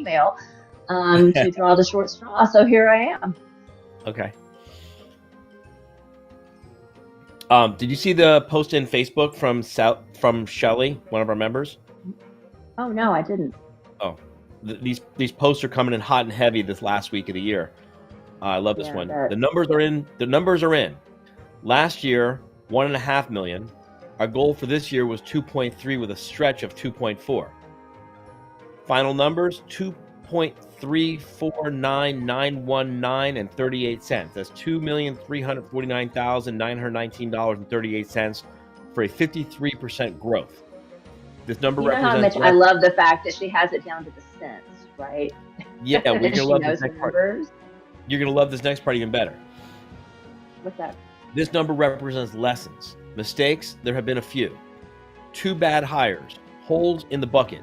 email to draw the short straw. So here I am. Okay. Did you see the post in Facebook from Shelly, one of our members? Oh no, I didn't. Oh, these posts are coming in hot and heavy this last week of the year. I love this one. The numbers are in. The numbers are in. Last year, 1.5 million. Our goal for this year was 2.3 with a stretch of 2.4. Final numbers, 2.349919 and 38 cents. That's $2,349,919.38 for a 53% growth. This number represents how much I love the fact that she has it down to the cents, right? Yeah, we're gonna love this next part. You're gonna love this next part even better. What's that? This number represents lessons. Mistakes, there have been a few. 2 bad hires, holes in the bucket,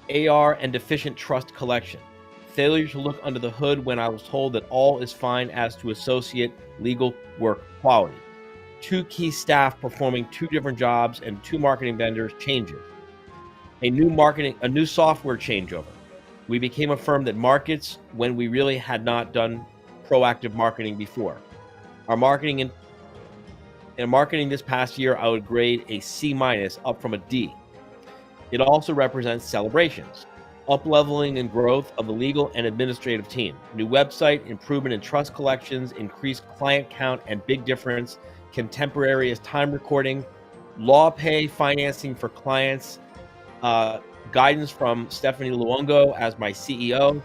AR and deficient trust collection, failure to look under the hood when I was told that all is fine as to associate legal work quality, 2 key staff performing 2 different jobs and 2 marketing vendors changes, a new software changeover. We became a firm that markets when we really had not done proactive marketing before. Our marketing in marketing this past year, I would grade a C- up from a D. It also represents celebrations, up-leveling and growth of the legal and administrative team, new website, improvement in trust collections, increased client count and big difference, contemporary as time recording, law pay financing for clients, guidance from Stephanie Luongo as my CEO.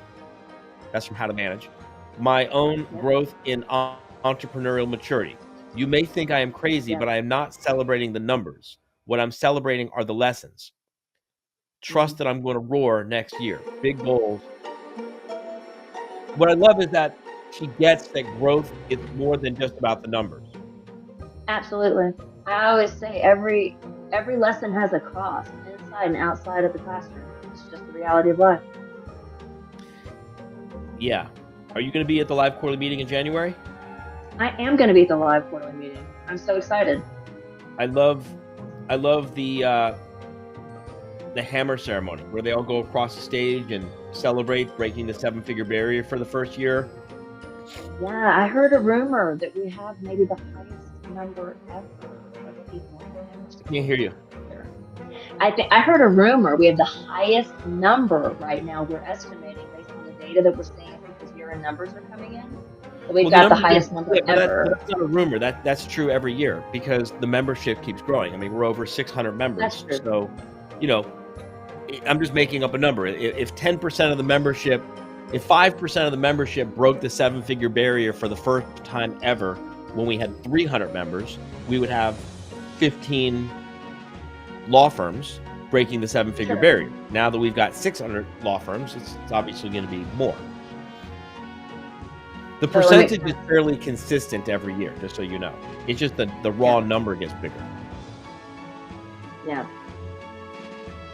That's from How to Manage. My own growth in entrepreneurial maturity. You may think I am crazy, but I am not celebrating the numbers. What I'm celebrating are the lessons. Trust that I'm going to roar next year. Big goals. What I love is that she gets that growth is more than just about the numbers. Absolutely. I always say every lesson has a cost, inside and outside of the classroom. It's just the reality of life. Yeah. Are you going to be at the live quarterly meeting in January? I am going to be at the live quarterly meeting. I'm so excited. I love the hammer ceremony where they all go across the stage and celebrate breaking the 7-figure barrier for the first year. Yeah, I heard a rumor that we have maybe the highest number ever of people. I can't hear you. I heard a rumor we have the highest number right now. We're estimating based on the data that we're seeing because year-end numbers are coming in. We've got the highest number ever. That's not a rumor. That's true every year because the membership keeps growing. I mean, we're over 600 members. That's true. So, I'm just making up a number. If 10% of the membership, if 5% of the membership broke the 7-figure barrier for the first time ever, when we had 300 members, we would have 15 law firms breaking the 7-figure barrier. Now that we've got 600 law firms, it's obviously going to be more. The percentage is fairly consistent every year, just so you know. It's just the raw number gets bigger. Yeah.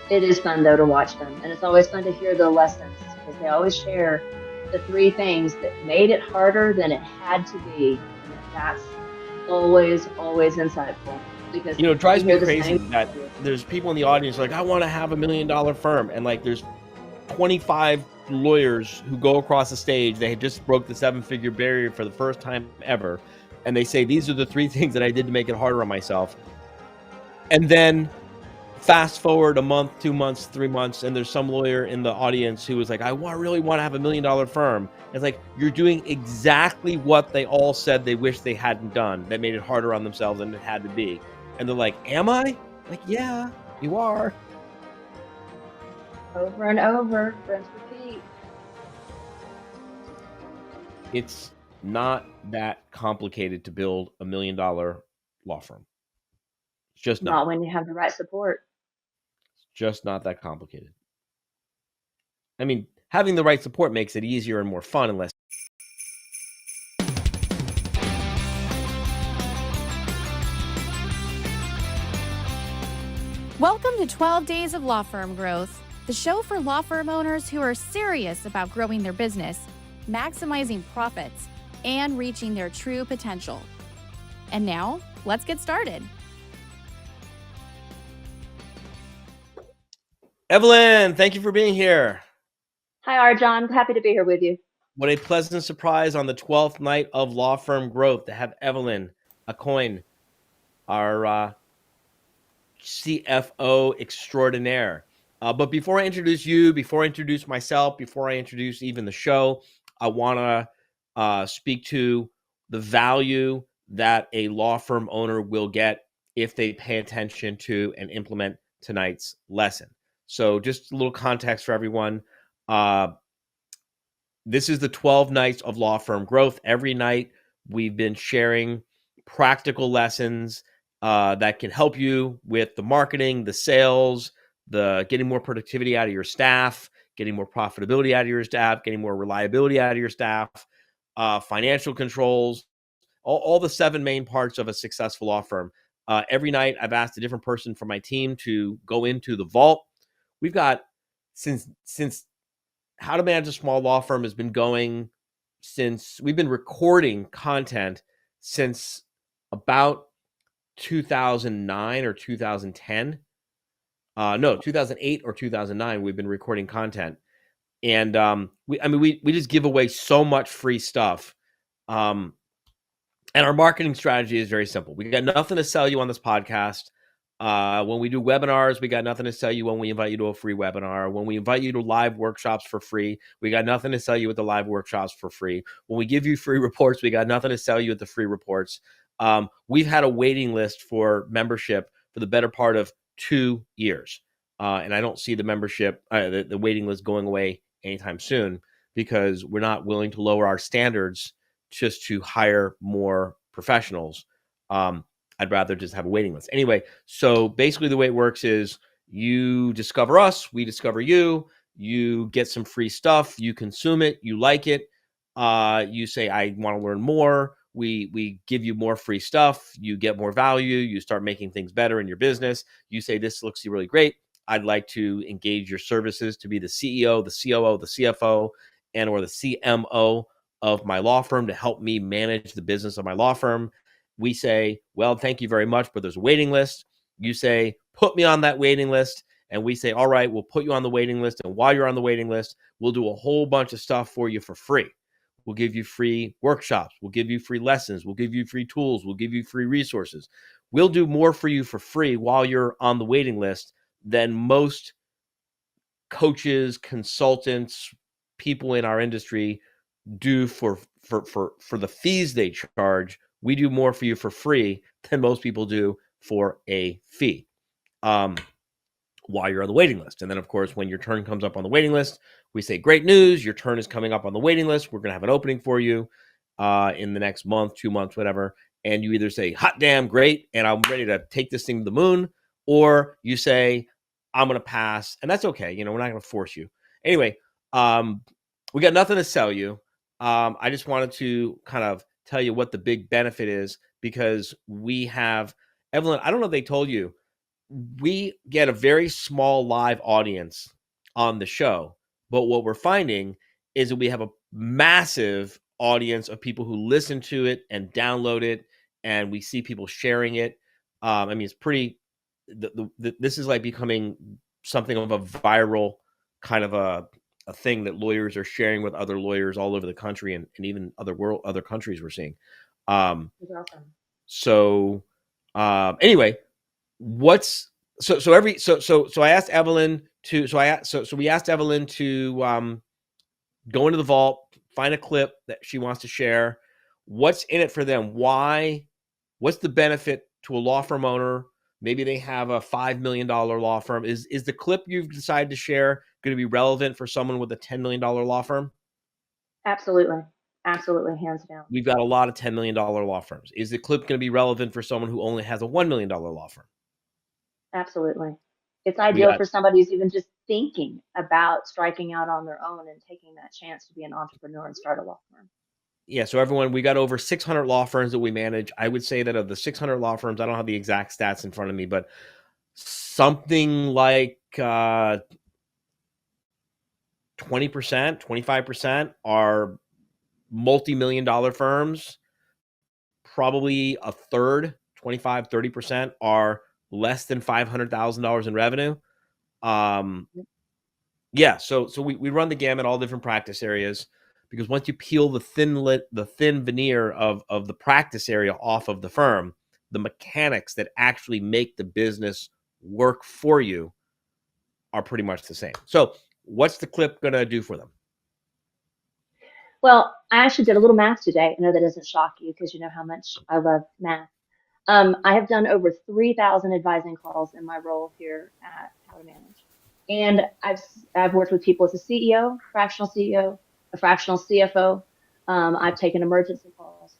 It is fun, though, to watch them. And it's always fun to hear the lessons because they always share the 3 things that made it harder than it had to be. And that's always insightful. Because it drives me crazy that there's people in the audience like, I want to have $1 million firm. And like there's 25 lawyers who go across the stage. They had just broke the 7-figure barrier for the first time ever. And they say, these are the 3 things that I did to make it harder on myself. And then fast forward a month, 2 months, 3 months, and there's some lawyer in the audience who was like, I really want to have $1 million firm. It's like, you're doing exactly what they all said they wish they hadn't done that made it harder on themselves than it had to be. And they're like, am I? Like, yeah, you are. Over and over, rinse, repeat. It's not that complicated to build $1 million law firm. It's just not when you have the right support. Just not that complicated. I mean, having the right support makes it easier and more fun and less. Welcome to 12 Days of Law Firm Growth, the show for law firm owners who are serious about growing their business, maximizing profits, and reaching their true potential. And now, let's get started. Evelyn, thank you for being here. Hi, Arjan. Happy to be here with you. What a pleasant surprise on the 12th night of Law Firm Growth to have Evelyn Aucoin, our CFO extraordinaire. But before I introduce you, before I introduce myself, before I introduce even the show, I want to speak to the value that a law firm owner will get if they pay attention to and implement tonight's lesson. So just a little context for everyone. This is the 12 nights of Law Firm Growth. Every night we've been sharing practical lessons that can help you with the marketing, the sales, the getting more productivity out of your staff, getting more profitability out of your staff, getting more reliability out of your staff, financial controls, all the 7 main parts of a successful law firm. Every night I've asked a different person from my team to go into the vault. We've got since How to Manage a Small Law Firm has been going since we've been recording content since about 2009 or 2010. No, 2008 or 2009. We've been recording content, and we just give away so much free stuff. And our marketing strategy is very simple. We got nothing to sell you on this podcast. When we do webinars, we got nothing to sell you when we invite you to a free webinar. When we invite you to live workshops for free, we got nothing to sell you with the live workshops for free. When we give you free reports, we got nothing to sell you with the free reports. We've had a waiting list for membership for the better part of 2 years. And I don't see the membership, the waiting list going away anytime soon because we're not willing to lower our standards just to hire more professionals. I'd rather just have a waiting list. Anyway, so basically the way it works is you discover us, we discover you, you get some free stuff, you consume it, you like it, you say, I want to learn more. We give you more free stuff, you get more value, you start making things better in your business. You say, this looks really great. I'd like to engage your services to be the CEO, the COO, the CFO, and or the CMO of my law firm to help me manage the business of my law firm. We say, well, thank you very much, but there's a waiting list. You say, put me on that waiting list. And we say, all right, we'll put you on the waiting list. And while you're on the waiting list, we'll do a whole bunch of stuff for you for free. We'll give you free workshops. We'll give you free lessons. We'll give you free tools. We'll give you free resources. We'll do more for you for free while you're on the waiting list than most coaches, consultants, people in our industry do for the fees they charge. We do more for you for free than most people do for a fee while you're on the waiting list. And then, of course, when your turn comes up on the waiting list, we say, great news, your turn is coming up on the waiting list. We're going to have an opening for you in the next month, 2 months, whatever. And you either say, hot damn, great, and I'm ready to take this thing to the moon, or you say, I'm going to pass, and that's okay. We're not going to force you. Anyway, we got nothing to sell you. I just wanted to kind of tell you what the big benefit is because we have, Evelyn, I don't know if they told you, we get a very small live audience on the show, but what we're finding is that we have a massive audience of people who listen to it and download it, and we see people sharing it. It's pretty, this is like becoming something of a viral kind of a thing that lawyers are sharing with other lawyers all over the country and even other countries we're seeing. That's awesome. So anyway, I asked Evelyn to we asked Evelyn to go into the vault, find a clip that she wants to share. What's in it for them? What's the benefit to a law firm owner? Maybe they have a $5 million law firm. Is the clip you've decided to share going to be relevant for someone with a $10 million law firm? Absolutely. Absolutely. Hands down. We've got a lot of $10 million law firms. Is the clip going to be relevant for someone who only has a $1 million law firm? Absolutely. It's ideal for somebody who's even just thinking about striking out on their own and taking that chance to be an entrepreneur and start a law firm. Yeah, so everyone, we got over 600 law firms that we manage. I would say that of the 600 law firms, I don't have the exact stats in front of me, but something like 20%, 25% are multi-million dollar firms. Probably a third, 25, 30% are less than $500,000 in revenue. Yeah, so we run the gamut, all different practice areas, because once you peel the thin veneer of the practice area off of the firm, the mechanics that actually make the business work for you are pretty much the same. So what's the clip gonna do for them? Well, I actually did a little math today. I know that doesn't shock you because you know how much I love math. I have done over 3,000 advising calls in my role here at How to Manage. And I've worked with people as a CEO, fractional CEO, a fractional CFO. I've taken emergency calls.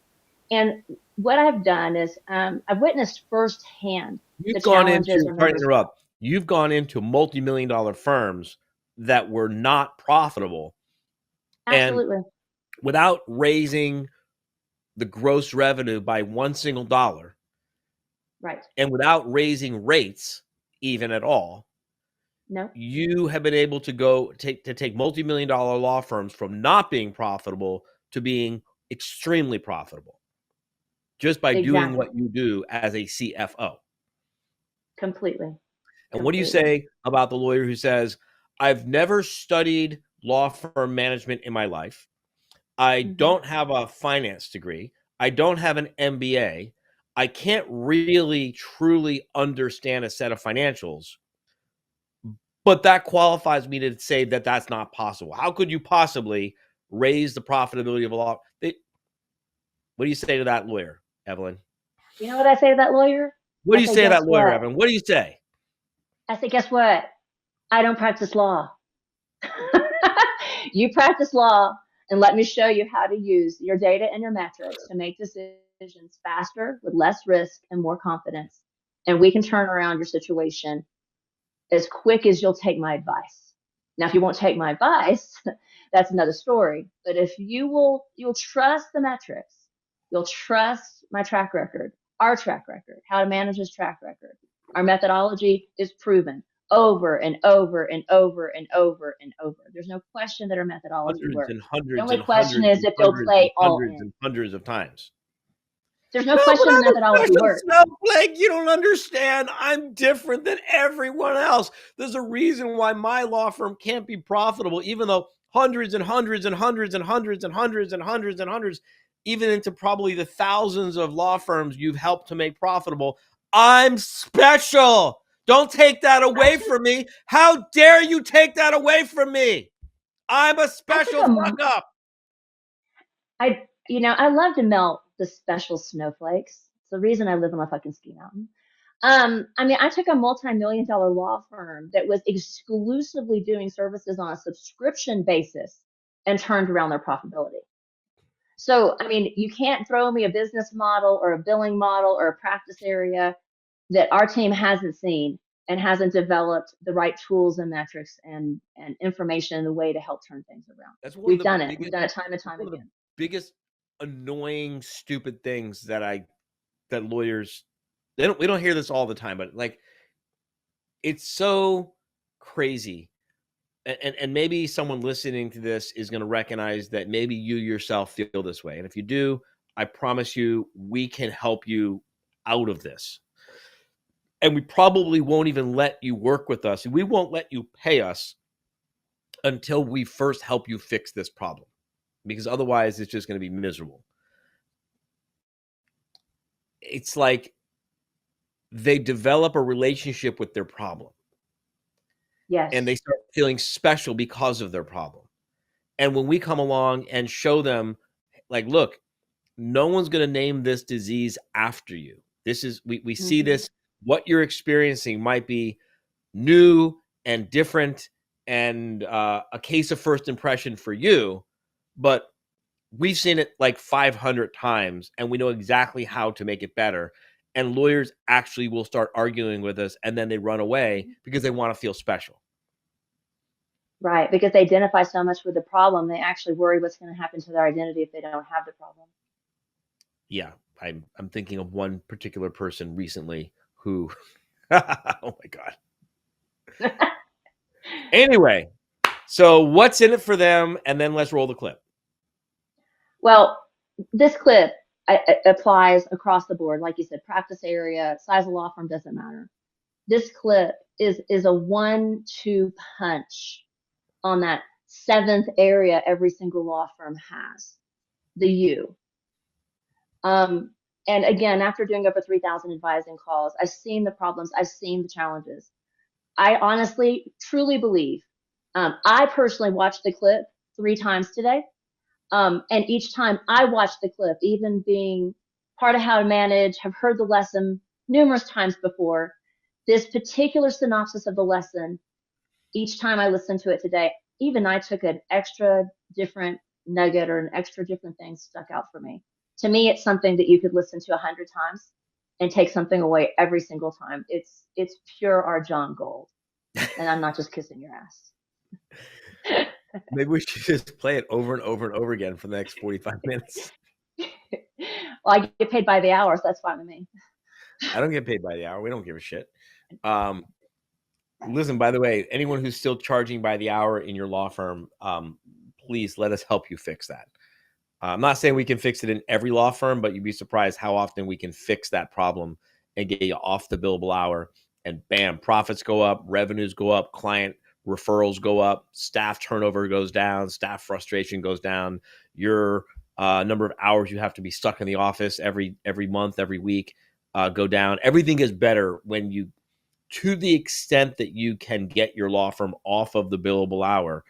And what I've done is I've witnessed firsthand the You've gone challenges into, our sorry to members. interrupt, you've gone into multi-million-dollar firms that were not profitable, and Absolutely. without raising the gross revenue by one single dollar, Right. and without raising rates even at all, No, you have been able to take multi-million-dollar law firms from not being profitable to being extremely profitable just by doing exactly. what you do as a CFO. Completely. And what do you Completely. say about the lawyer who says, I've never studied law firm management in my life. I Hmm. don't have a finance degree. I don't have an MBA. I can't really truly understand a set of financials, but that qualifies me to say that that's not possible. How could you possibly raise the profitability of a law? What do you say to that lawyer, Evelyn? You know what I say to that lawyer? What I do you say, say to guess that lawyer, what? Evelyn? What do you say? I say, guess what? I don't practice law. You practice law, and let me show you how to use your data and your metrics to make decisions faster with less risk and more confidence. And we can turn around your situation as quick as you'll take my advice. Now, if you won't take my advice, that's another story. But if you'll trust the metrics, you'll trust my track record, our track record, how to manage this track record. Our methodology is proven over and over and over and over and over. There's no question that our methodology Hundreds and works. The hundreds only and question hundreds is and if you'll hundreds and play all hundreds in. and hundreds of times. There's no No, but question the I'm a methodology special works. snowflake. You don't understand. I'm different than everyone else. There's a reason why my law firm can't be profitable, even though hundreds and hundreds and hundreds and hundreds and hundreds and hundreds and hundreds, even into probably the thousands of law firms you've helped to make profitable. I'm special. Don't take that I away took from me. How dare you take that away from me? I'm a I took special a fuck up. I love to melt the special snowflakes. It's the reason I live on a fucking ski mountain. I took a multi-million dollar law firm that was exclusively doing services on a subscription basis and turned around their profitability. So, you can't throw me a business model or a billing model or a practice area that our team hasn't seen and hasn't developed the right tools and metrics and information in the way to help turn things around. That's one of We've the done it. We've biggest done it time and That's time one of the again. biggest annoying, stupid things that lawyers we don't hear this all the time, but like it's so crazy. And maybe someone listening to this is going to recognize that maybe you yourself feel this way. And if you do, I promise you we can help you out of this. And we probably won't even let you work with us. We won't let you pay us until we first help you fix this problem, because otherwise it's just going to be miserable. It's like they develop a relationship with their problem and they Yes. start feeling special because of their problem. And when we come along and show them, like, look, no one's going to name this disease after you. This is, we see Hmm. this, what you're experiencing might be new and different and a case of first impression for you, but we've seen it like 500 times and we know exactly how to make it better. And lawyers actually will start arguing with us and then they run away because they want to feel special. Right. Because they identify so much with the problem, they actually worry what's going to happen to their identity if they don't have the problem. Yeah, I'm thinking of one particular person recently who oh my god. Anyway, so what's in it for them, and then let's roll the clip. Well, this clip applies across the board. Like you said, practice area, size of law firm doesn't matter. This clip is a 1-2 punch on that seventh area every single law firm has, the you. And again, after doing over 3,000 advising calls, I've seen the problems, I've seen the challenges. I honestly, truly believe, I personally watched the clip 3 times today. And each time I watched the clip, even being part of How to Manage, have heard the lesson numerous times before, this particular synopsis of the lesson, each time I listened to it today, even I took an extra different nugget or an extra different thing stuck out for me. To me, it's something that you could listen to 100 times and take something away every single time. It's pure R. John gold. And I'm not just kissing your ass. Maybe we should just play it over and over and over again for the next 45 minutes. Well, I get paid by the hour, so that's fine with me. I don't get paid by the hour. We don't give a shit. Listen, by the way, anyone who's still charging by the hour in your law firm, please let us help you fix that. I'm not saying we can fix it in every law firm, but you'd be surprised how often we can fix that problem and get you off the billable hour. And bam, profits go up, revenues go up, client referrals go up, staff turnover goes down, staff frustration goes down. Your number of hours you have to be stuck in the office every month, every week go down. Everything is better when you, to the extent that you can get your law firm off of the billable hour,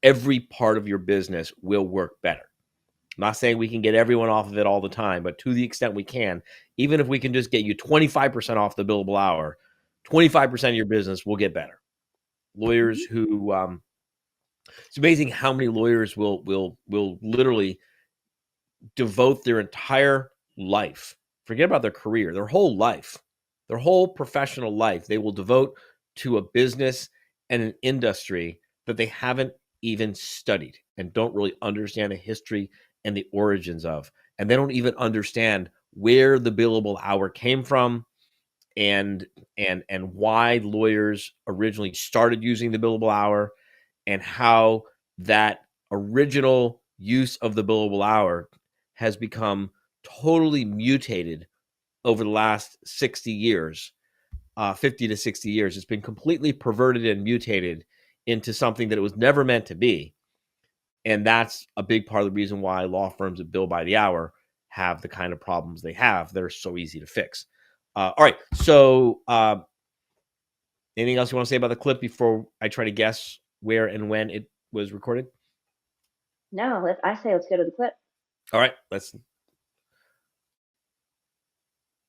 every part of your business will work better. I'm not saying we can get everyone off of it all the time, but to the extent we can, even if we can just get you 25% off the billable hour, 25% of your business will get better. Lawyers who, it's amazing how many lawyers will literally devote their entire life, forget about their career, their whole life, their whole professional life, they will devote to a business and an industry that they haven't even studied and don't really understand the history and the origins of. And they don't even understand where the billable hour came from and why lawyers originally started using the billable hour and how that original use of the billable hour has become totally mutated over the last 60 years, 50 to 60 years. It's been completely perverted and mutated into something that it was never meant to be. And that's a big part of the reason why law firms that bill by the hour have the kind of problems they have that are so easy to fix. All right. So anything else you want to say about the clip before I try to guess where and when it was recorded? No, I say let's go to the clip. All right. Let's.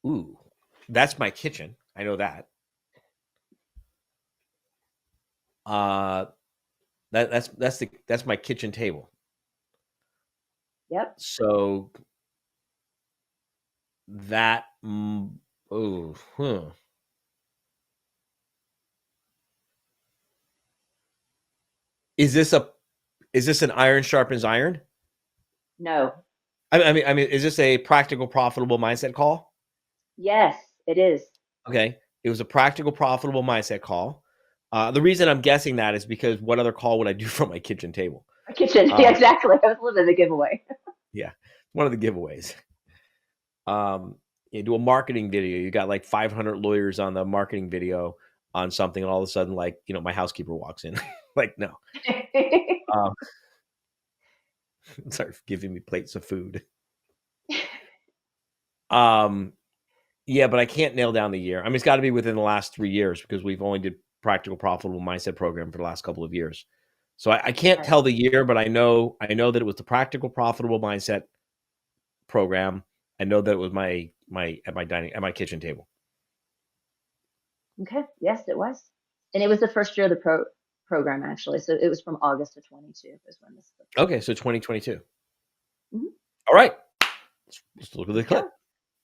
Ooh, that's my kitchen. I know that. That's my kitchen table. Yep. So that Is this an iron sharpens iron? No. I mean, is this a practical, profitable mindset call? Yes, it is. Okay. It was a practical, profitable mindset call. The reason I'm guessing that is because what other call would I do from my kitchen table? A kitchen. Yeah, exactly. I was living the giveaway. Yeah. One of the giveaways. You do a marketing video. You got like 500 lawyers on the marketing video on something, and all of a sudden, like, my housekeeper walks in. Like, no. Start giving me plates of food. Yeah, but I can't nail down the year. I mean, it's got to be within the last 3 years because we've only did practical, profitable mindset program for the last couple of years. So I can't tell the year, but I know that it was the practical, profitable mindset program. I know that it was my kitchen table. Okay. Yes, it was, and it was the first year of the program actually. So it was from August of 22 is when this. Okay, so 2022. Mm-hmm. All right, let's look at the clip.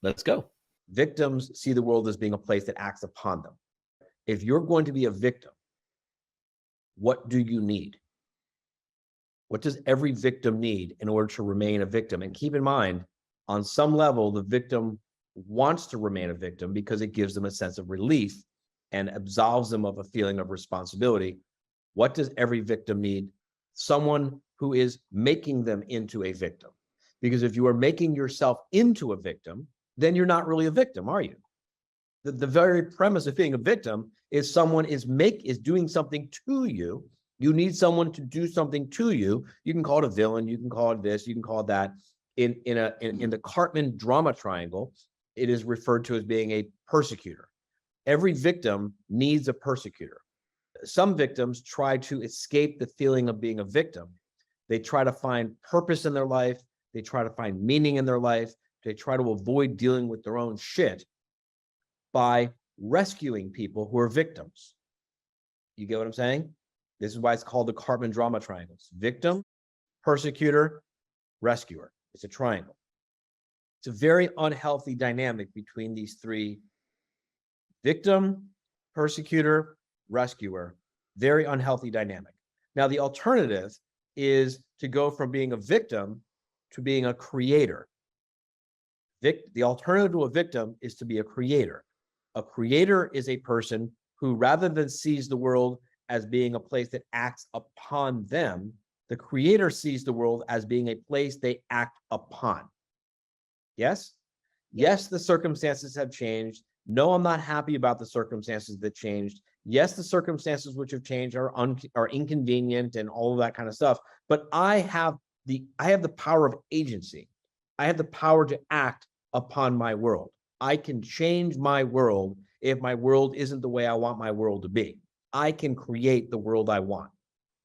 Let's go. Victims see the world as being a place that acts upon them. If you're going to be a victim, what do you need? What does every victim need in order to remain a victim? And keep in mind, on some level, the victim wants to remain a victim because it gives them a sense of relief and absolves them of a feeling of responsibility. What does every victim need? Someone who is making them into a victim. Because if you are making yourself into a victim, then you're not really a victim, are you? The very premise of being a victim is someone is doing something to you You need someone to do something to you. You can call it a villain. You can call it this. You can call it that. In the Cartman drama triangle, it is referred to as being a persecutor. Every victim needs a persecutor. Some victims try to escape the feeling of being a victim. They try to find purpose in their life. They try to find meaning in their life. They try to avoid dealing with their own shit by rescuing people who are victims. You get what I'm saying? This is why it's called the Cartman drama triangles. Victim, persecutor, rescuer. It's a triangle. It's a very unhealthy dynamic between these three: victim, persecutor, rescuer. Very unhealthy dynamic. Now, the alternative is to go from being a victim to being a creator. The alternative to a victim is to be a creator. A creator is a person who, rather than sees the world as being a place that acts upon them, the creator sees the world as being a place they act upon. Yes? Yes, the circumstances have changed. No, I'm not happy about the circumstances that changed. Yes, the circumstances which have changed are inconvenient and all of that kind of stuff. But I have the power of agency. I have the power to act upon my world. I can change my world if my world isn't the way I want my world to be. I can create the world I want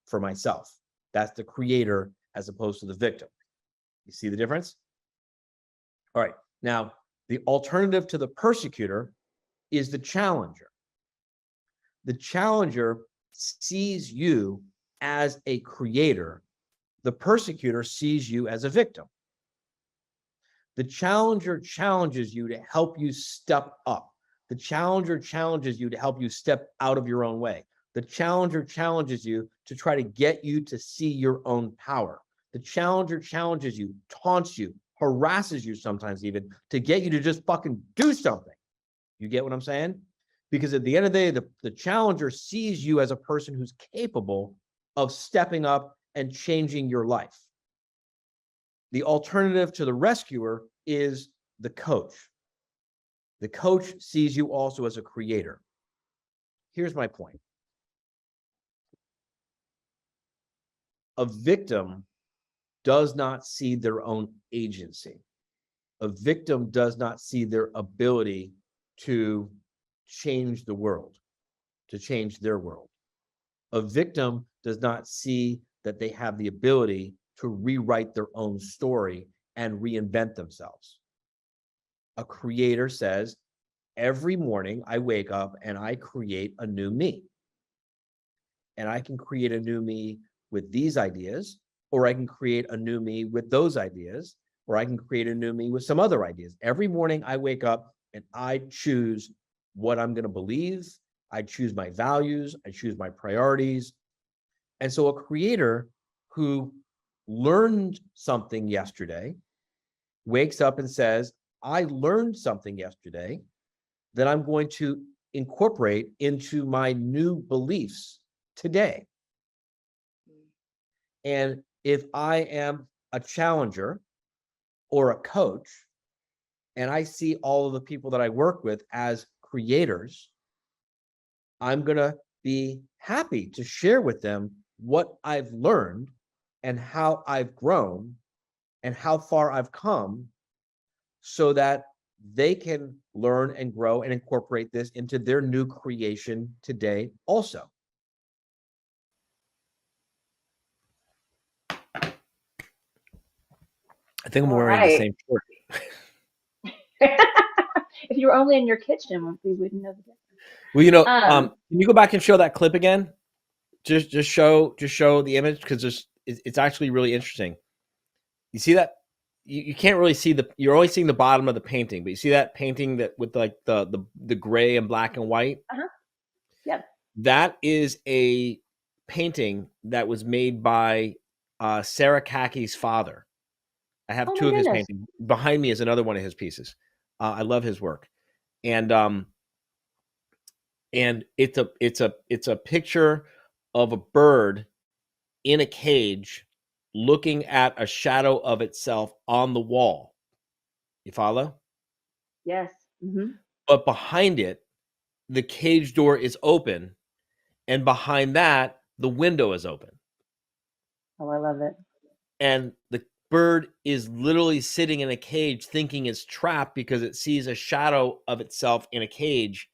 for myself. That's the creator as opposed to the victim. You see the difference? All right. Now, the alternative to the persecutor is the challenger. The challenger sees you as a creator. The persecutor sees you as a victim. The challenger challenges you to help you step up. The challenger challenges you to help you step out of your own way. The challenger challenges you to try to get you to see your own power. The challenger challenges you, taunts you, harasses you sometimes even to get you to just fucking do something. You get what I'm saying? Because at the end of the day, the challenger sees you as a person who's capable of stepping up and changing your life. The alternative to the rescuer is the coach. The coach sees you also as a creator. Here's my point. A victim does not see their own agency. A victim does not see their ability to change the world, to change their world. A victim does not see that they have the ability to rewrite their own story and reinvent themselves. A creator says, every morning I wake up and I create a new me. And I can create a new me with these ideas, or I can create a new me with those ideas, or I can create a new me with some other ideas. Every morning I wake up and I choose what I'm going to believe. I choose my values. I choose my priorities. And so a creator who learned something yesterday wakes up and says, I learned something yesterday that I'm going to incorporate into my new beliefs today. And if I am a challenger or a coach, and I see all of the people that I work with as creators, I'm going to be happy to share with them what I've learned and how I've grown and how far I've come, so that they can learn and grow and incorporate this into their new creation today also. I think I'm wearing the same shirt. If you were only in your kitchen, we wouldn't know the difference. Well, can you go back and show that clip again? Just show the image, because it's actually really interesting. You see that? You can't really see you're only seeing the bottom of the painting, but you see that painting that with like the gray and black and white? Uh-huh. Yeah. That is a painting that was made by Sarah Kaki's father. I have two of his paintings. Behind me is another one of his pieces. I love his work. And it's a picture of a bird in a cage looking at a shadow of itself on the wall. You follow? Yes. Mm-hmm. But behind it, the cage door is open, and behind that, the window is open. Oh, I love it. And the bird is literally sitting in a cage thinking it's trapped because it sees a shadow of itself in a cage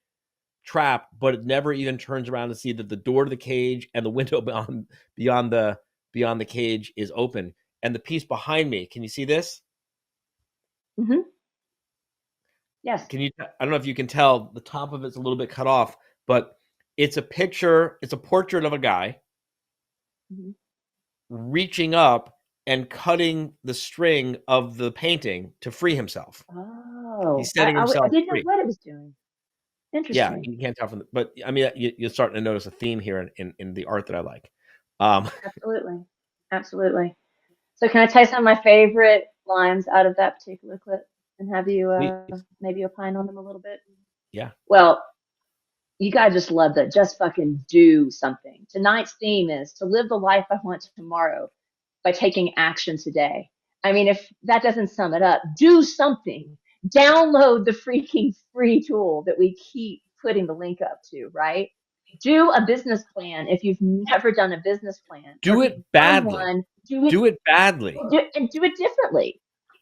trapped, but it never even turns around to see that the door to the cage and the window beyond the cage is open. And the piece behind me, can you see this? Mm-hmm. Yes. I don't know if you can tell, the top of it's a little bit cut off, but it's a portrait of a guy Mm-hmm. reaching up and cutting the string of the painting to free himself. Oh, He's setting I himself didn't know free. what it was doing. Yeah, Interesting. you can't tell from but I mean, you're starting to notice a theme here in the art that I like. Absolutely. Absolutely. So can I tell you some of my favorite lines out of that particular clip and have you maybe opine on them a little bit? Yeah. Well, you gotta just love that. Just fucking do something. Tonight's theme is to live the life I want tomorrow by taking action today. I mean, if that doesn't sum it up, do something. Download the freaking free tool that we keep putting the link up to, right? Do a business plan if you've never done a business plan. Do Or it if you've done badly. one, Do it badly. and do it differently.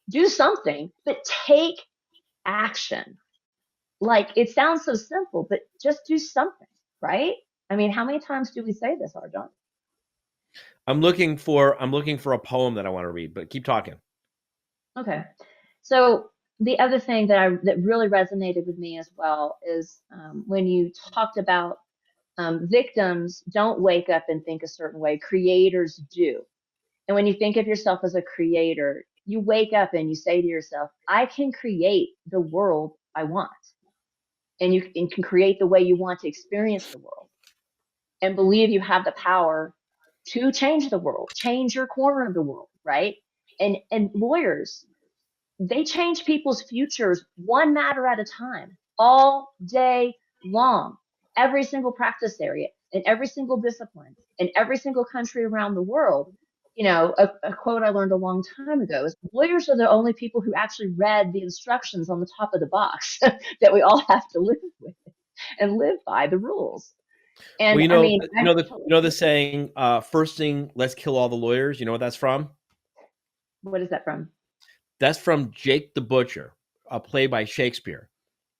Do something, but take action. Like, it sounds so simple, but just do something, right? I mean, how many times do we say this, Arjan? I'm looking for a poem that I want to read, but keep talking. Okay. So the other thing that really resonated with me as well is when you talked about victims don't wake up and think a certain way, creators do. And when you think of yourself as a creator, you wake up and you say to yourself, I can create the world I want. And you can create the way you want to experience the world and believe you have the power to change the world, change your corner of the world, right? And lawyers, they change people's futures one matter at a time, all day long. Every single practice area, in every single discipline, in every single country around the world. You know, a quote I learned a long time ago is lawyers are the only people who actually read the instructions on the top of the box that we all have to live with and live by the rules. And Well, I mean, the saying, first thing, let's kill all the lawyers. You know what that's from? what is that from? That's from Jake the Butcher, a play by Shakespeare.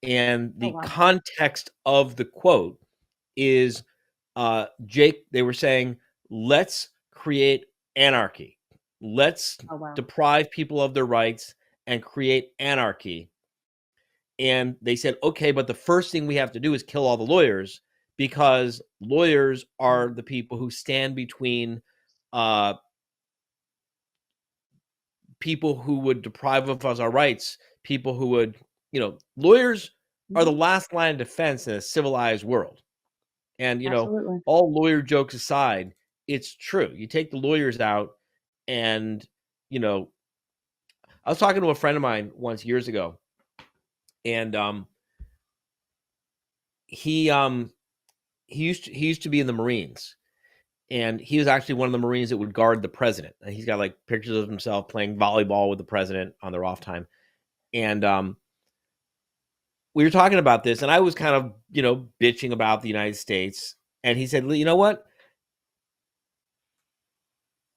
And the context of the quote is Jake, they were saying, let's create anarchy. Let's deprive people of their rights and create anarchy. And they said, okay, but the first thing we have to do is kill all the lawyers, because lawyers are the people who stand between people who would deprive of us our rights, people who would, lawyers are the last line of defense in a civilized world. And, Absolutely. all lawyer jokes aside, it's true. You take the lawyers out and, I was talking to a friend of mine once years ago, and he used to be in the Marines, and he was actually one of the Marines that would guard the president. And he's got like pictures of himself playing volleyball with the president on their off time. And we were talking about this, and I was kind of, bitching about the United States. And he said, you know what?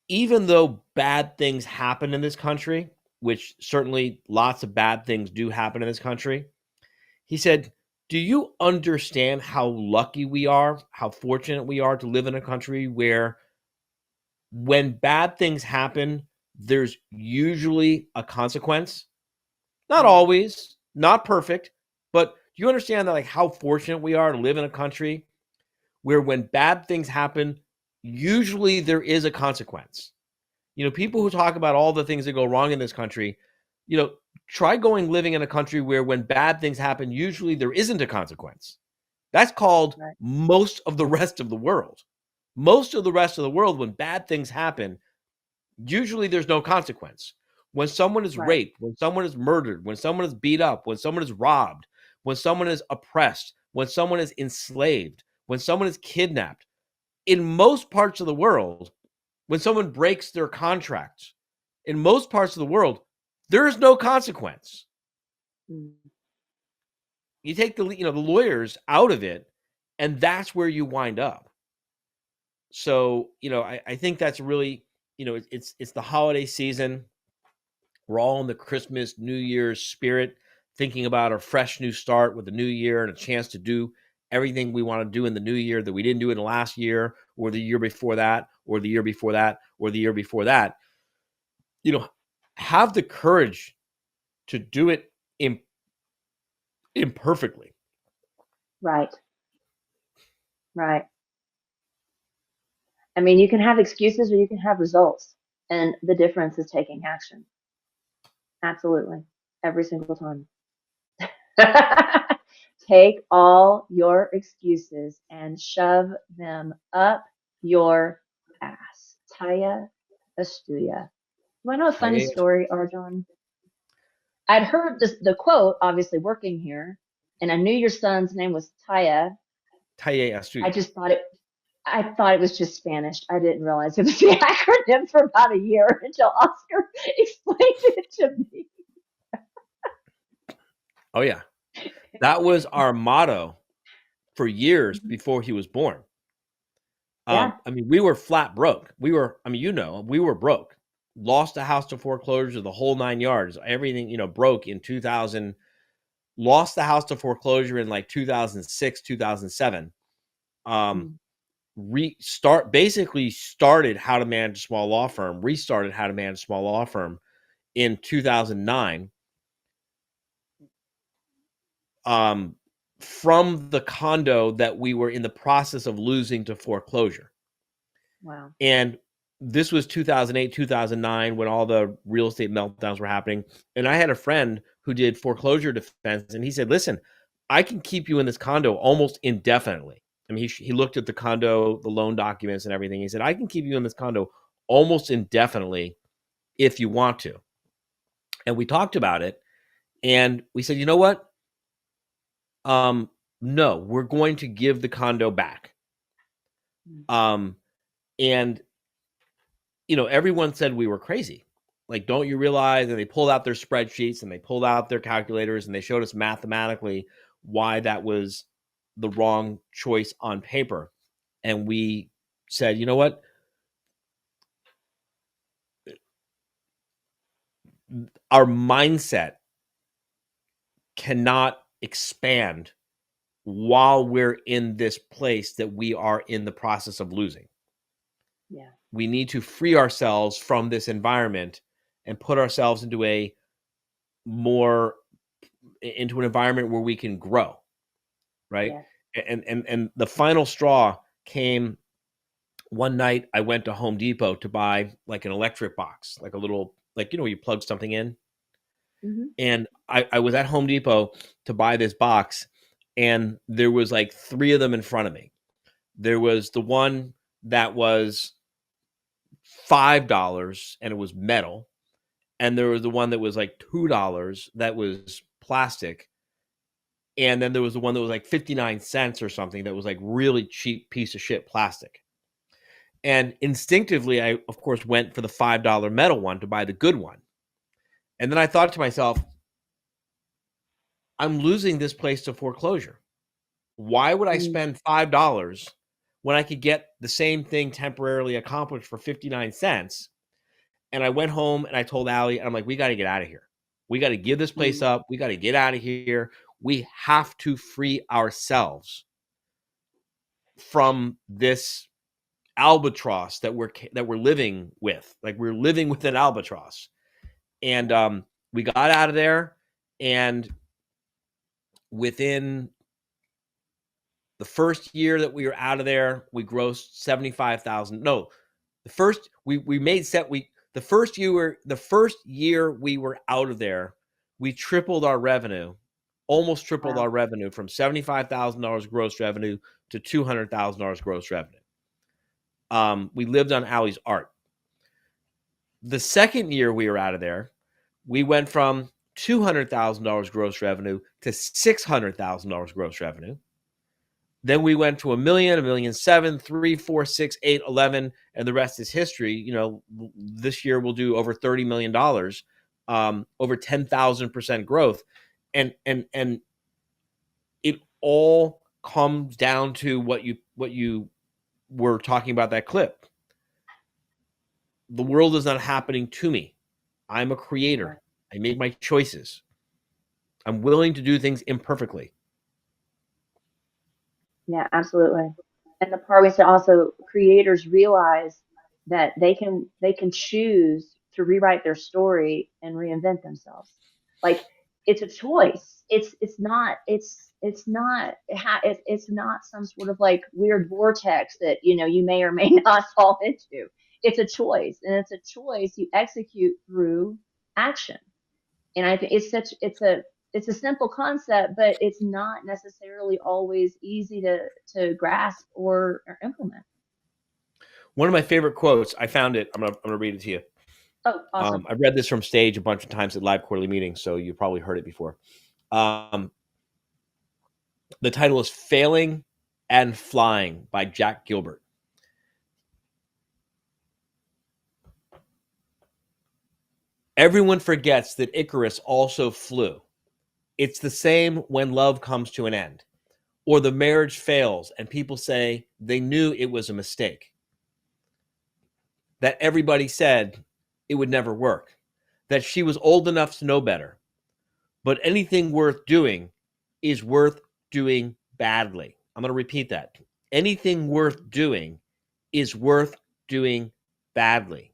Even though bad things happen in this country, which certainly lots of bad things do happen in this country, he said, do you understand how lucky we are, how fortunate we are to live in a country where when bad things happen, there's usually a consequence? Not always, not perfect, but do you understand that, like, how fortunate we are to live in a country where when bad things happen, usually there is a consequence? People who talk about all the things that go wrong in this country, try living in a country where when bad things happen, usually there isn't a consequence. That's called most of the rest of the world. Most of the rest of the world, when bad things happen, usually there's no consequence. When someone is raped, when someone is murdered, when someone is beat up, when someone is robbed, when someone is oppressed, when someone is enslaved, when someone is kidnapped, in most parts of the world, when someone breaks their contracts, in most parts of the world, there is no consequence. You take the lawyers out of it, and that's where you wind up. So, I think that's really, it's the holiday season. We're all in the Christmas, New Year's spirit, thinking about a fresh new start with the new year and a chance to do everything we want to do in the new year that we didn't do in the last year or the year before that or the year before that or the year before that. Have the courage to do it imperfectly. Right. Right. I mean, you can have excuses or you can have results. And the difference is taking action. Absolutely. Every single time. Take all your excuses and shove them up your ass. Taya Astuya. You want to know a funny story, Arjun? I'd heard the quote, obviously working here, and I knew your son's name was Taya. Taya Astuya. I thought it was just Spanish. I didn't realize it was the acronym for about a year until Oscar explained it to me. Oh, yeah. That was our motto for years before he was born. Yeah. I mean, we were flat broke. We were broke. Lost a house to foreclosure, the whole 9 yards. Everything, broke in 2000. Lost the house to foreclosure in like 2006, 2007. Basically started How to Manage a Small Law Firm, restarted How to Manage a Small Law Firm in 2009. From the condo that we were in the process of losing to foreclosure. Wow. And this was 2008, 2009, when all the real estate meltdowns were happening. And I had a friend who did foreclosure defense, and he said, listen, I can keep you in this condo almost indefinitely. I mean, he looked at the condo, the loan documents and everything. He said, I can keep you in this condo almost indefinitely if you want to. And we talked about it, and we said, you know what? No, we're going to give the condo back. And, everyone said we were crazy. Like, don't you realize? And they pulled out their spreadsheets and they pulled out their calculators and they showed us mathematically why that was the wrong choice on paper. And we said, you know what? Our mindset cannot expand while we're in this place that we are in the process of losing. Yeah. We need to free ourselves from this environment and put ourselves into an environment where we can grow. Right. Yeah. And the final straw came one night. I went to Home Depot to buy like an electric box, like a little, you plug something in. Mm-hmm. And I was at Home Depot to buy this box, and there was like 3 of them in front of me. There was the one that was $5 and it was metal. And there was the one that was like $2 that was plastic. And then there was the one that was like 59 cents or something that was like really cheap piece of shit plastic. And instinctively, I, of course, went for the $5 metal one to buy the good one. And then I thought to myself, I'm losing this place to foreclosure. Why would I spend $5 when I could get the same thing temporarily accomplished for 59 cents? And I went home and I told Allie, I'm like, we got to get out of here. We got to give this place up. We got to get out of here. We have to free ourselves from this albatross that we're living with. Like, we're living with an albatross. And we got out of there, and within the first year that we were out of there, we grossed $75,000. No, the first the first year we were out of there, we tripled our revenue, almost tripled our revenue from $75,000 gross revenue to $200,000 gross revenue. We lived on Allie's art. The second year we were out of there, we went from $200,000 gross revenue to $600,000 gross revenue. Then we went to $1 million, $1.7 million, 3, 4, 6, 8, 11, and the rest is history. This year we'll do over $30 million, over 10,000% growth, and it all comes down to what you were talking about that clip. The world is not happening to me. I'm a creator. I make my choices. I'm willing to do things imperfectly. Yeah, absolutely. And the part we said also, creators realize that they can choose to rewrite their story and reinvent themselves. Like, it's a choice. It's not some sort of like weird vortex that you may or may not fall into. It's a choice, and it's a choice you execute through action. And I think it's a simple concept, but it's not necessarily always easy to grasp or implement. One of my favorite quotes, I found it. I'm gonna read it to you. Oh, awesome. I've read this from stage a bunch of times at live quarterly meetings, so you probably heard it before. The title is "Failing and Flying" by Jack Gilbert. Everyone forgets that Icarus also flew. It's the same when love comes to an end, or the marriage fails and people say they knew it was a mistake, that everybody said it would never work, that she was old enough to know better. But anything worth doing is worth doing badly. I'm going to repeat that. Anything worth doing is worth doing badly.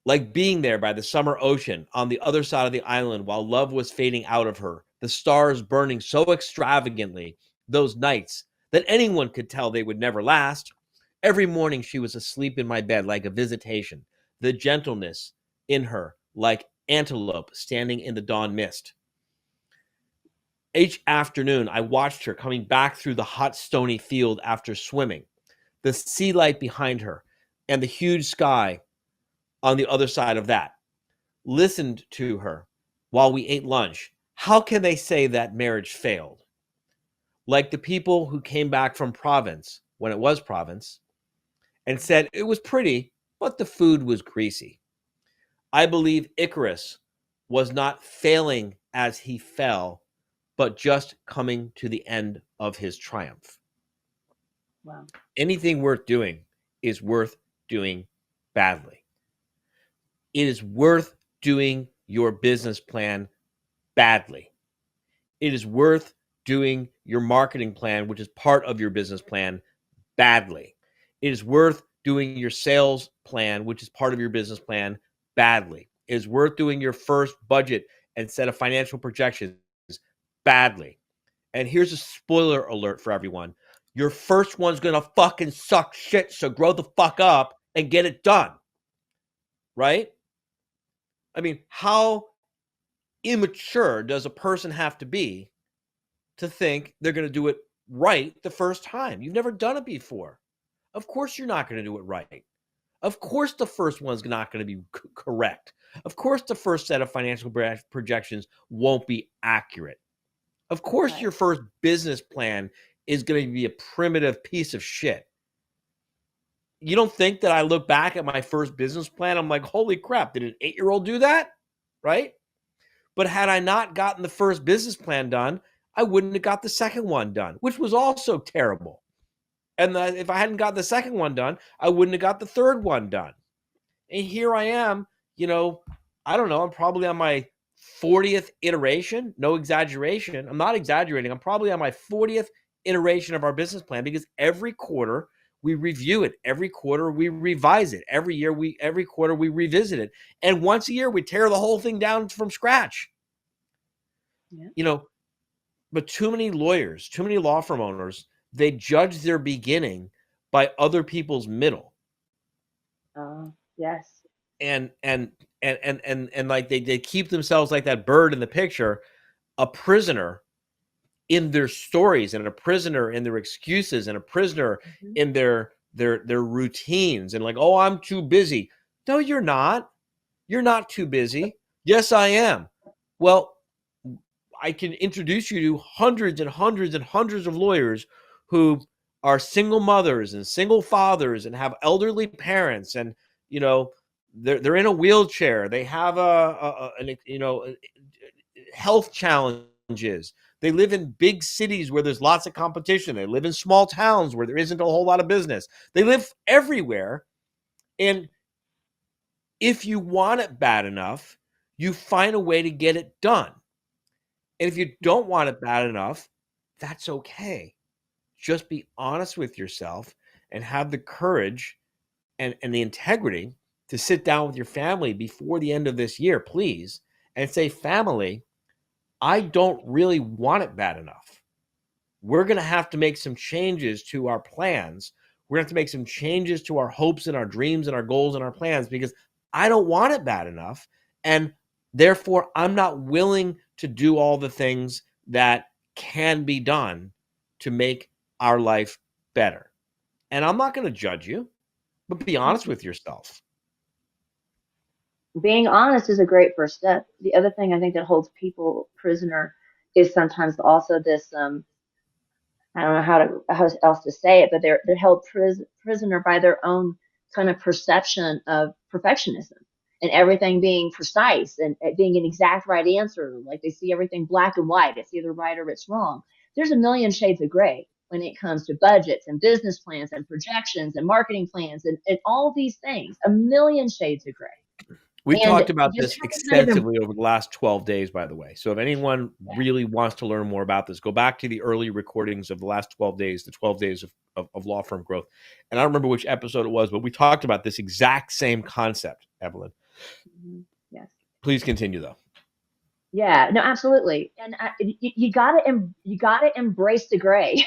Like being there by the summer ocean on the other side of the island while love was fading out of her, the stars burning so extravagantly those nights that anyone could tell they would never last. Every morning she was asleep in my bed like a visitation, the gentleness in her like antelope standing in the dawn mist. Each afternoon I watched her coming back through the hot stony field after swimming, the sea light behind her and the huge sky on the other side of that. Listened to her while we ate lunch. How can they say that marriage failed? Like the people who came back from Provence, when it was Provence, and said it was pretty, but the food was greasy. I believe Icarus was not failing as he fell, but just coming to the end of his triumph. Wow. Anything worth doing is worth doing badly. It is worth doing your business plan badly. It is worth doing your marketing plan, which is part of your business plan, badly. It is worth doing your sales plan, which is part of your business plan, badly. It is worth doing your first budget and set of financial projections badly. And here's a spoiler alert for everyone. Your first one's going to fucking suck shit, so grow the fuck up and get it done. Right? I mean, how immature does a person have to be to think they're going to do it right the first time? You've never done it before. Of course you're not going to do it right. Of course the first one's not going to be correct. Of course the first set of financial projections won't be accurate. Of course your first business plan is going to be a primitive piece of shit. You don't think that I look back at my first business plan, I'm like, holy crap, did an 8-year-old do that? Right? But had I not gotten the first business plan done, I wouldn't have got the second one done, which was also terrible. And if I hadn't got the second one done, I wouldn't have got the third one done. And here I am, I don't know, I'm probably on my 40th iteration. No exaggeration. I'm not exaggerating. I'm probably on my 40th iteration of our business plan, because every quarter we review it. Every quarter we revise it. Every quarter we revisit it. And once a year we tear the whole thing down from scratch. Yeah. But too many lawyers, too many law firm owners, they judge their beginning by other people's middle. Yes. And like they keep themselves like that bird in the picture, a prisoner in their stories, and a prisoner in their excuses, and a prisoner in their routines, and like, oh, I'm too busy. No, you're not. You're not too busy. Yes, I am. Well, I can introduce you to hundreds and hundreds and hundreds of lawyers who are single mothers and single fathers and have elderly parents, and they're in a wheelchair. They have health challenges. They live in big cities where there's lots of competition. They live in small towns where there isn't a whole lot of business. They live everywhere. And if you want it bad enough, you find a way to get it done. And if you don't want it bad enough, that's okay. Just be honest with yourself and have the courage and the integrity to sit down with your family before the end of this year, please, and say, family, I don't really want it bad enough. We're going to have to make some changes to our plans. We're going to have to make some changes to our hopes and our dreams and our goals and our plans because I don't want it bad enough. And therefore, I'm not willing to do all the things that can be done to make our life better. And I'm not going to judge you, but be honest with yourself. Being honest is a great first step. The other thing I think that holds people prisoner is sometimes also this, I don't know how else to say it, but they're held prisoner by their own kind of perception of perfectionism and everything being precise and it being an exact right answer. Like they see everything black and white. It's either right or it's wrong. There's a million shades of gray when it comes to budgets and business plans and projections and marketing plans and all these things, a million shades of gray. We And talked about you this just have to kind of extensively over the last 12 days, by the way. So if anyone really wants to learn more about this, go back to the early recordings of the last 12 days, the 12 days of law firm growth. And I don't remember which episode it was, but we talked about this exact same concept, Evelyn. Yes. Please continue, though. Yeah, no, absolutely. And you gotta embrace the gray.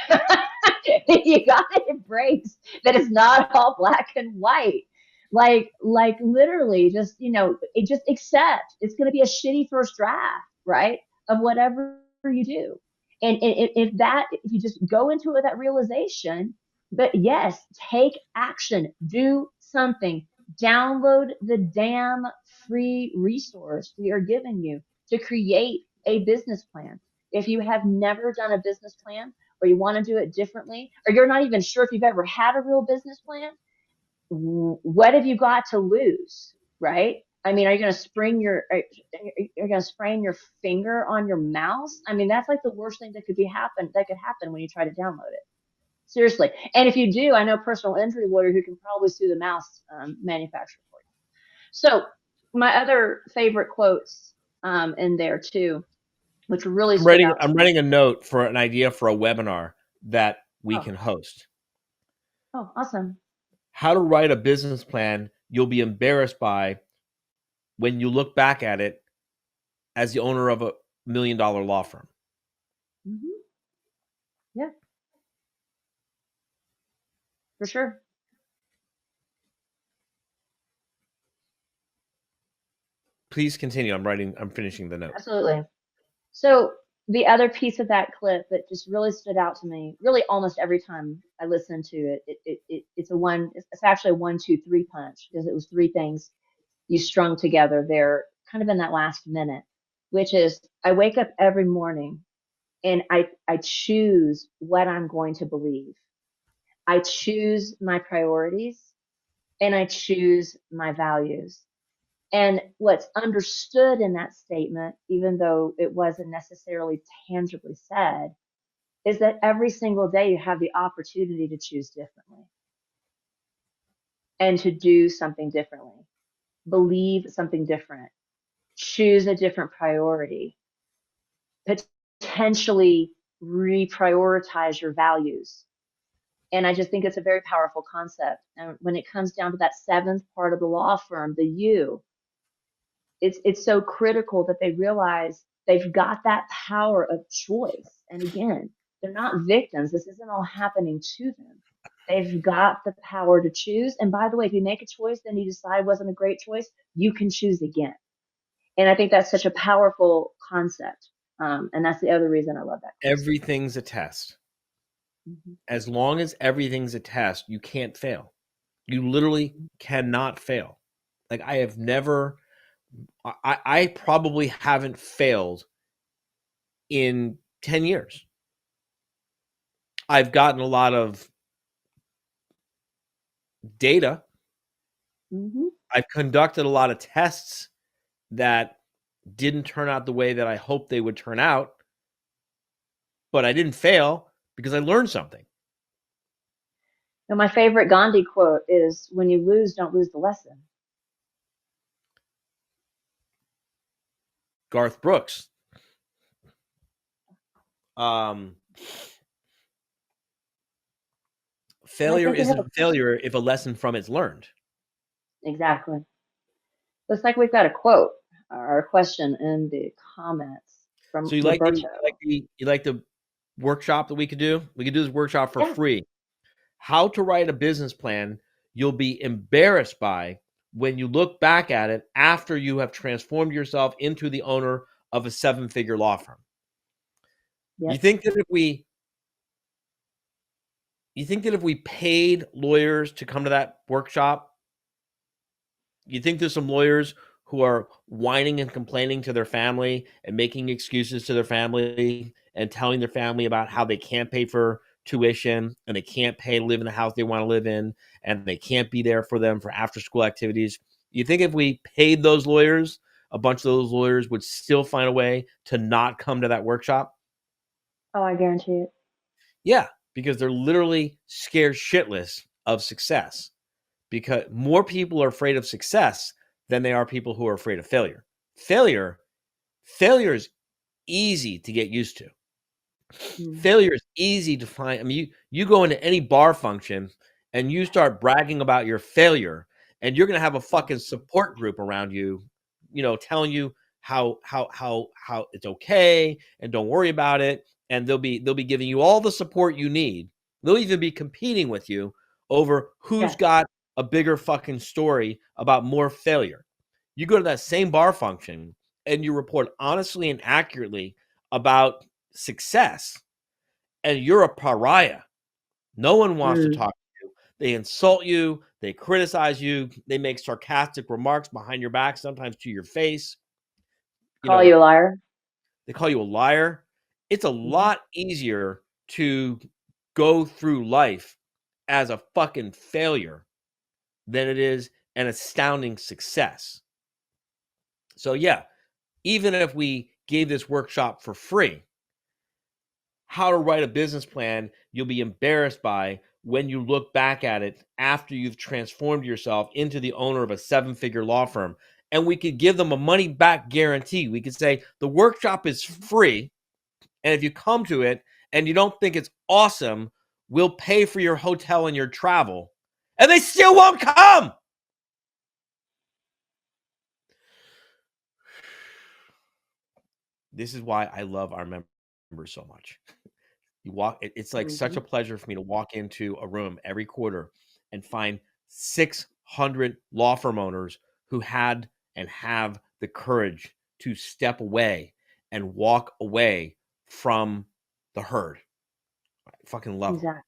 You gotta embrace that it's not all black and white. Like literally just, it just accept it's going to be a shitty first draft, right? Of whatever you do. And if you just go into it with that realization, but yes, take action, do something, download the damn free resource we are giving you to create a business plan. If you have never done a business plan or you want to do it differently, or you're not even sure if you've ever had a real business plan, what have you got to lose, right? I mean, are you going to you're going to sprain your finger on your mouse? I mean, that's like the worst thing that could happen when you try to download it. Seriously. And if you do, I know a personal injury lawyer who can probably sue the mouse manufacturer for you. So my other favorite quotes in there too, which really stood out. I'm writing a note for an idea for a webinar that we can host. Oh, awesome. How to write a business plan you'll be embarrassed by when you look back at it as the owner of $1 million law firm. Mm-hmm. Yeah. For sure. Please continue. I'm finishing the note. Absolutely. So the other piece of that clip that just really stood out to me, really almost every time I listen to it, it's actually a 1, 2, 3 punch because it was 3 things you strung together there kind of in that last minute, which is I wake up every morning and I choose what I'm going to believe. I choose my priorities and I choose my values. And what's understood in that statement, even though it wasn't necessarily tangibly said, is that every single day you have the opportunity to choose differently and to do something differently, believe something different, choose a different priority, potentially reprioritize your values. And I just think it's a very powerful concept. And when it comes down to that 7th part of the law firm, the you, it's so critical that they realize they've got that power of choice. And again, they're not victims. This isn't all happening to them. They've got the power to choose. And by the way, if you make a choice, then you decide wasn't a great choice, you can choose again. And I think that's such a powerful concept. And that's the other reason I love that concept. Everything's a test. Mm-hmm. As long as everything's a test, you can't fail. You literally cannot fail. Like I probably haven't failed in 10 years. I've gotten a lot of data. Mm-hmm. I've conducted a lot of tests that didn't turn out the way that I hoped they would turn out. but I didn't fail because I learned something. Now, my favorite Gandhi quote is, "When you lose, don't lose the lesson." Garth Brooks. Um, failure isn't failure if a lesson from it's learned. Exactly. Looks like we've got a quote or a question in the comments from So you Roberto. like the workshop that we could do? We could do this workshop for Yeah. free. How to write a business plan you'll be embarrassed by when you look back at it after you have transformed yourself into the owner of a 7-figure law firm. Yep. You think that if we paid lawyers to come to that workshop, you think there's some lawyers who are whining and complaining to their family and making excuses to their family and telling their family about how they can't pay for tuition and they can't pay to live in the house they want to live in and they can't be there for them for after school activities? You think if we paid those lawyers, a bunch of those lawyers would still find a way to not come to that workshop? Oh, I guarantee it. Yeah, because they're literally scared shitless of success. Because more people are afraid of success than they are people who are afraid of failure. Failure is easy to get used to. Failure is easy to find. I mean, you go into any bar function and you start bragging about your failure, and you're going to have a fucking support group around you, telling you how it's okay and don't worry about it, and they'll be giving you all the support you need. They'll even be competing with you over who's got a bigger fucking story about more failure. You go to that same bar function and you report honestly and accurately about success, and you're a pariah. No one wants to talk to you. They insult you. They criticize you. They make sarcastic remarks behind your back, sometimes to your face. Call you a liar. They call you a liar. It's a lot easier to go through life as a fucking failure than it is an astounding success. So yeah, even if we gave this workshop for free, how to write a business plan you'll be embarrassed by when you look back at it after you've transformed yourself into the owner of a 7-figure law firm. And we could give them a money back guarantee. We could say the workshop is free, and if you come to it and you don't think it's awesome, we'll pay for your hotel and your travel. And they still won't come. This is why I love our members so much. It's like such a pleasure for me to walk into a room every quarter and find 600 law firm owners who had and have the courage to step away and walk away from the herd. I fucking love exactly.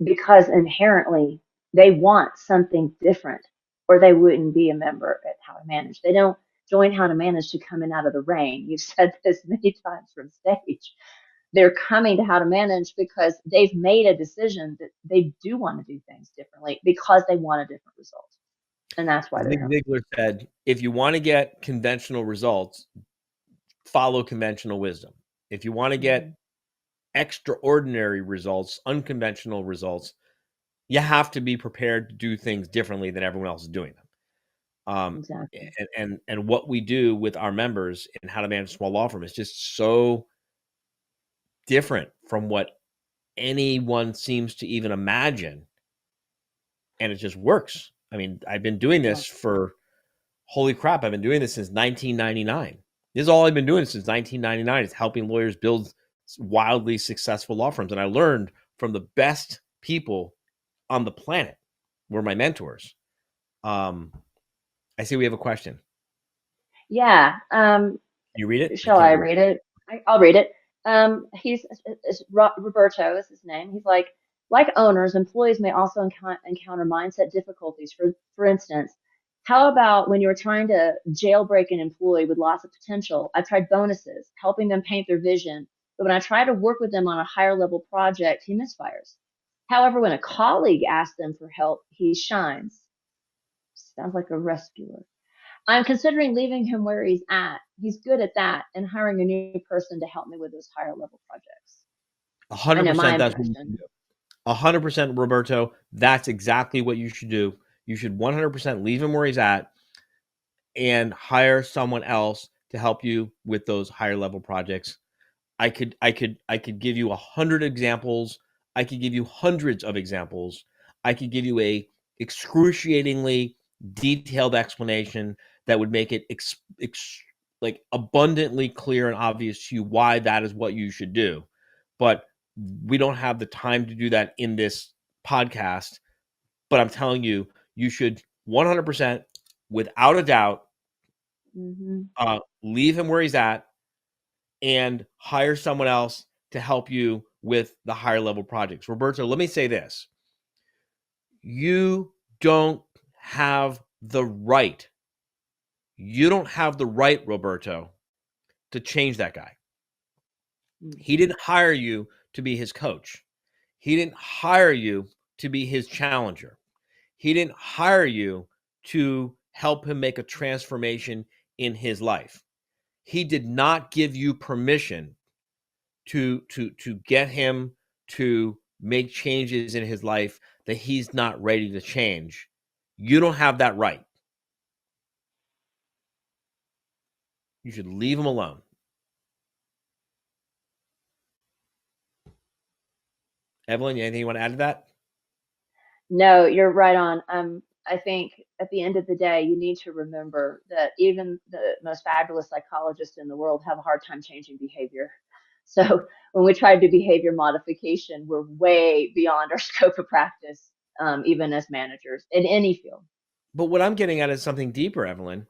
Because inherently they want something different, or they wouldn't be a member at How to Manage. They don't join How to Manage to come in out of the rain. You've said this many times from stage. They're coming to How to Manage because they've made a decision that they do want to do things differently because they want a different result. And that's why Zig Ziglar said, if you want to get conventional results, follow conventional wisdom. If you want to get extraordinary results, unconventional results, you have to be prepared to do things differently than everyone else is doing them. Exactly. And what we do with our members in How to Manage a Small Law Firm is just so different from what anyone seems to even imagine. And it just works. I mean, I've been doing this for, holy crap, I've been doing this since 1999. This is all I've been doing since 1999 is helping lawyers build wildly successful law firms. And I learned from the best people on the planet were my mentors. I see we have a question. Yeah. You read it? Shall I read it? I'll read it. Roberto is his name. He's like owners, employees may also encounter mindset difficulties. For instance, how about when you're trying to jailbreak an employee with lots of potential? I tried bonuses, helping them paint their vision. But when I try to work with them on a higher level project, he misfires. However, when a colleague asks them for help, he shines. Sounds like a rescuer. I'm considering leaving him where he's at. He's good at that, and hiring a new person to help me with those higher level projects. I know my 100% that's what you should impression. do. 100% Roberto, that's exactly what you should do. You should 100% leave him where he's at and hire someone else to help you with those higher level projects. I could give you 100 examples. I could give you hundreds of examples. I could give you a excruciatingly detailed explanation that would make it like abundantly clear and obvious to you why that is what you should do. But we don't have the time to do that in this podcast. But I'm telling you, you should 100%, without a doubt, leave him where he's at and hire someone else to help you with the higher level projects. Roberto, let me say this. You don't have the right. You don't have the right, Roberto, to change that guy. He didn't hire you to be his coach. He didn't hire you to be his challenger. He didn't hire you to help him make a transformation in his life. He did not give you permission to get him to make changes in his life that he's not ready to change. You don't have that right. You should leave him alone. Evelyn, anything you want to add to that? No, you're right on. I think at the end of the day, you need to remember that even the most fabulous psychologists in the world have a hard time changing behavior. So when we try to do behavior modification, we're way beyond our scope of practice, even as managers in any field. But what I'm getting at is something deeper, Evelyn.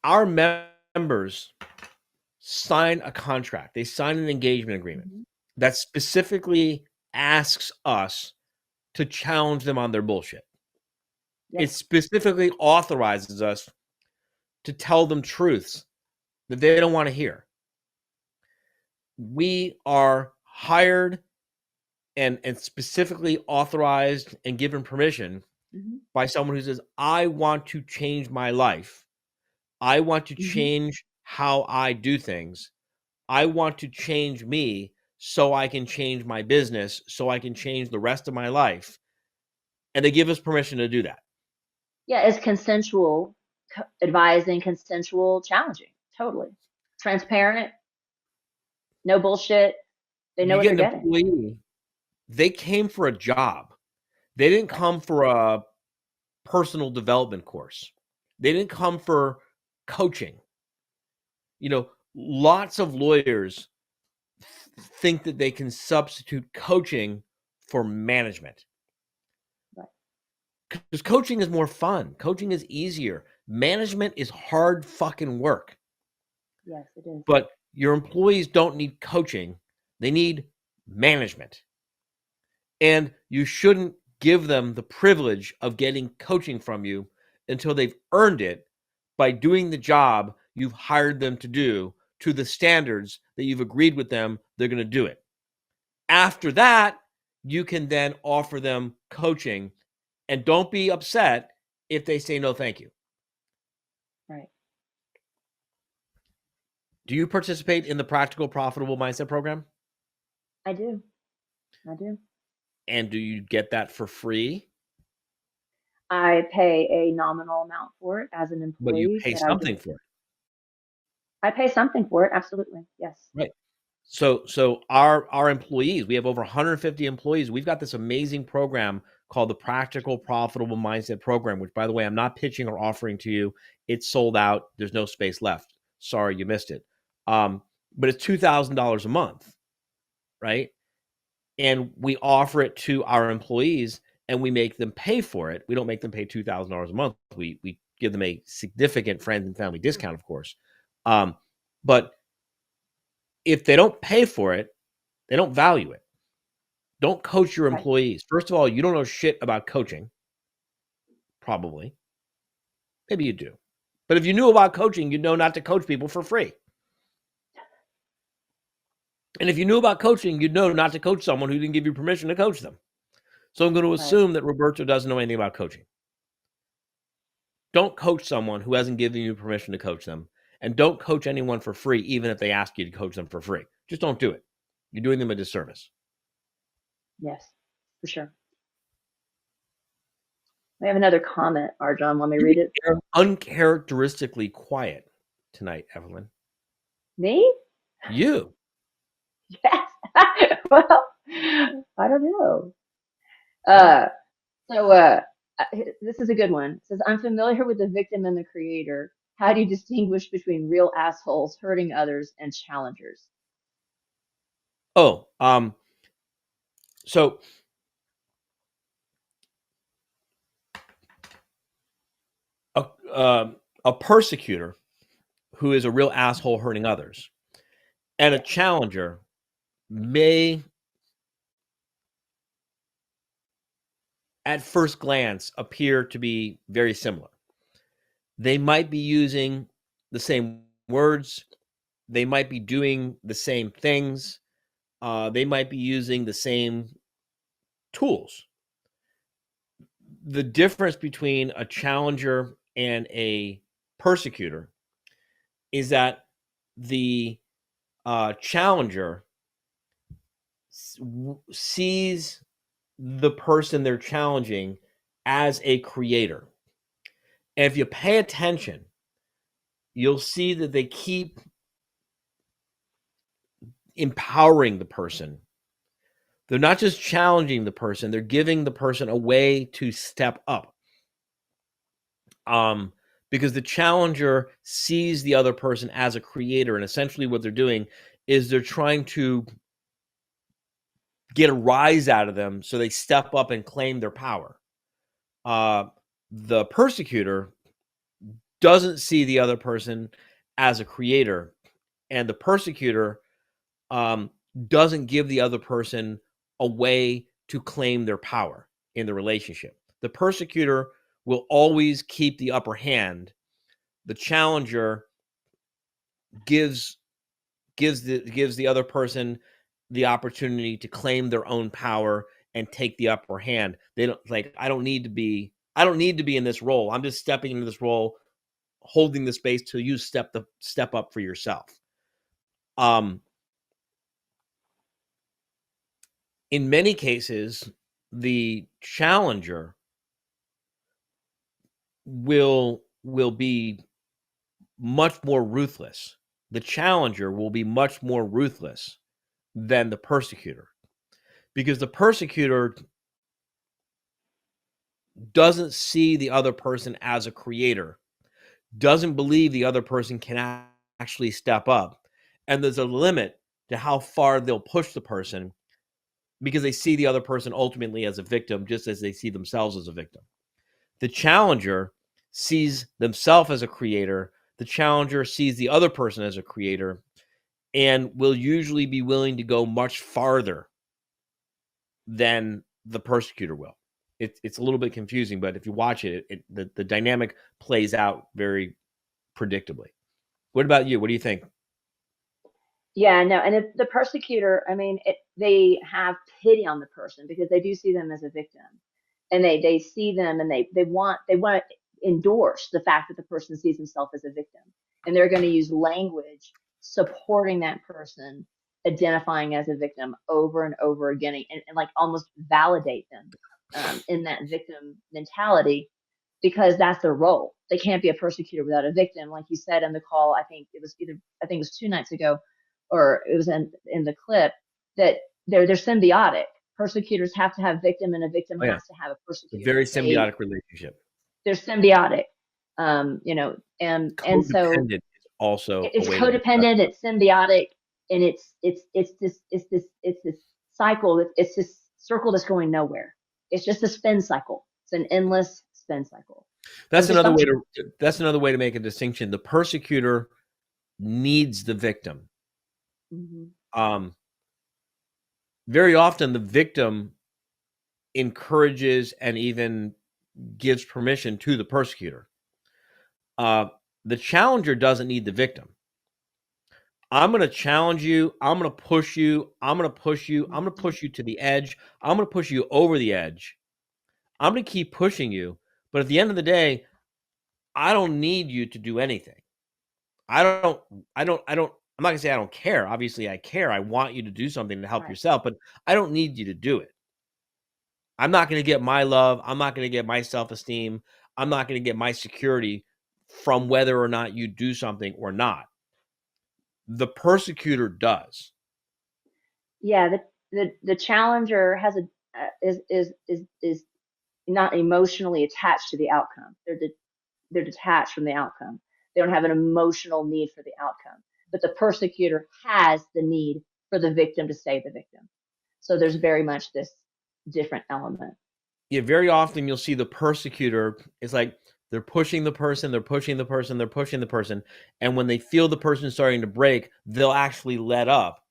Our members sign a contract. They sign an engagement agreement that specifically asks us to challenge them on their bullshit. Yes. It specifically authorizes us to tell them truths that they don't want to hear. We are hired and specifically authorized and given permission by someone who says, I want to change my life. I want to change how I do things. I want to change me so I can change my business, so I can change the rest of my life. And they give us permission to do that. Yeah, it's consensual advising, consensual challenging. Totally. Transparent. No bullshit. They know what they're getting. They came for a job. They didn't come for a personal development course. They didn't come for coaching. You know, lots of lawyers think that they can substitute coaching for management. Because coaching is more fun. Coaching is easier. Management is hard fucking work. Yes, it is. But your employees don't need coaching. They need management. And you shouldn't give them the privilege of getting coaching from you until they've earned it by doing the job you've hired them to do to the standards that you've agreed with them they're going to do it. After that, you can then offer them coaching, and don't be upset if they say no thank you. Right. Do you participate in the Practical Profitable Mindset program? I do. And do you get that for free? I pay a nominal amount for it as an employee. But you pay something for it. I pay something for it, absolutely. Yes. Right. So our employees, we have over 150 employees. We've got this amazing program called the Practical Profitable Mindset Program, which, by the way, I'm not pitching or offering to you. It's sold out. There's no space left. Sorry, you missed it. But it's $2,000 a month, right? And we offer it to our employees, and we make them pay for it. We don't make them pay $2,000 a month. We give them a significant friends and family discount, of course. But if they don't pay for it, they don't value it. Don't coach your employees. First of all, you don't know shit about coaching. Probably. Maybe you do. But if you knew about coaching, you'd know not to coach people for free. And if you knew about coaching, you'd know not to coach someone who didn't give you permission to coach them. So I'm going to assume that Roberto doesn't know anything about coaching. Don't coach someone who hasn't given you permission to coach them. And don't coach anyone for free, even if they ask you to coach them for free. Just don't do it. You're doing them a disservice. Yes, for sure. We have another comment, Arjan. Let me read it. You're uncharacteristically quiet tonight, Evelyn. Me? You. Yes. Well, I don't know. This is a good one. It says, I'm familiar with the victim and the creator. How do you distinguish between real assholes hurting others and challengers? Oh, so a persecutor who is a real asshole hurting others, and a challenger may, at first glance, appear to be very similar. They might be using the same words. They might be doing the same things. They might be using the same tools. The difference between a challenger and a persecutor is that the challenger sees the person they're challenging as a creator. And if you pay attention, you'll see that they keep empowering the person. They're not just challenging the person, they're giving the person a way to step up. Because the challenger sees the other person as a creator, and essentially what they're doing is they're trying to get a rise out of them so they step up and claim their power. The persecutor doesn't see the other person as a creator, and the persecutor doesn't give the other person a way to claim their power in the relationship. The persecutor will always keep the upper hand. The challenger gives the other person the opportunity to claim their own power and take the upper hand. They don't like, I don't need to be in this role. I'm just stepping into this role, holding the space till you step up for yourself. In many cases, the challenger will be much more ruthless. The challenger will be much more ruthless than the persecutor, because the persecutor doesn't see the other person as a creator, doesn't believe the other person can actually step up, and there's a limit to how far they'll push the person, because they see the other person ultimately as a victim, just as they see themselves as a victim. The challenger sees themselves as a creator. The challenger sees the other person as a creator, and will usually be willing to go much farther than the persecutor will. It's a little bit confusing, but if you watch it, the dynamic plays out very predictably. What about you? What do you think? Yeah, no, and the persecutor, I mean, they have pity on the person because they do see them as a victim, and they see them, and they want to endorse the fact that the person sees himself as a victim, and they're going to use language supporting that person, identifying as a victim over and over again, and like almost validate them in that victim mentality, because that's their role. They can't be a persecutor without a victim. Like you said in the call, I think it was 2 nights ago, or it was in the clip, that they're symbiotic. Persecutors have to have victim, and a victim has to have a persecutor. A very symbiotic relationship. They're symbiotic, and so Codependent is also it's codependent. It's symbiotic, and it's this cycle. It's this circle that's going nowhere. It's just a spin cycle. It's an endless spin cycle. That's another way to make a distinction. The persecutor needs the victim. Mm-hmm. Very often the victim encourages and even gives permission to the persecutor. The challenger doesn't need the victim. I'm going to challenge you. I'm going to push you. I'm going to push you. I'm going to push you to the edge. I'm going to push you over the edge. I'm going to keep pushing you. But at the end of the day, I don't need you to do anything. I'm not gonna say I don't care. Obviously I care. I want you to do something to help Right. yourself, but I don't need you to do it. I'm not going to get my love. I'm not going to get my self-esteem. I'm not going to get my security from whether or not you do something or not. The persecutor does. Yeah, the challenger has a is not emotionally attached to the outcome. They're detached from the outcome. They don't have an emotional need for the outcome. But the persecutor has the need for the victim to save the victim. So there's very much this different element. Yeah, very often you'll see the persecutor is like they're pushing the person, they're pushing the person, they're pushing the person. And when they feel the person starting to break, they'll actually let up,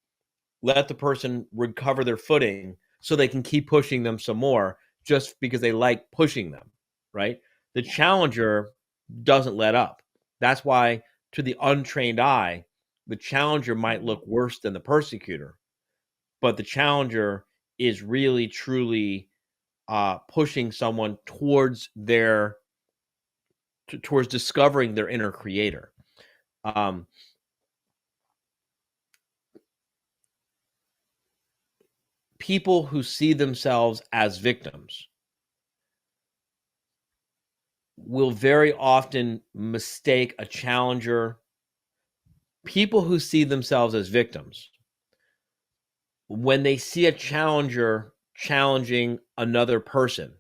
let the person recover their footing so they can keep pushing them some more just because they like pushing them, right? The challenger doesn't let up. That's why, to the untrained eye, the challenger might look worse than the persecutor, but the challenger is really truly pushing someone towards towards discovering their inner creator. People who see themselves as victims will very often mistake a challenger. People who see themselves as victims, when they see a challenger challenging another person,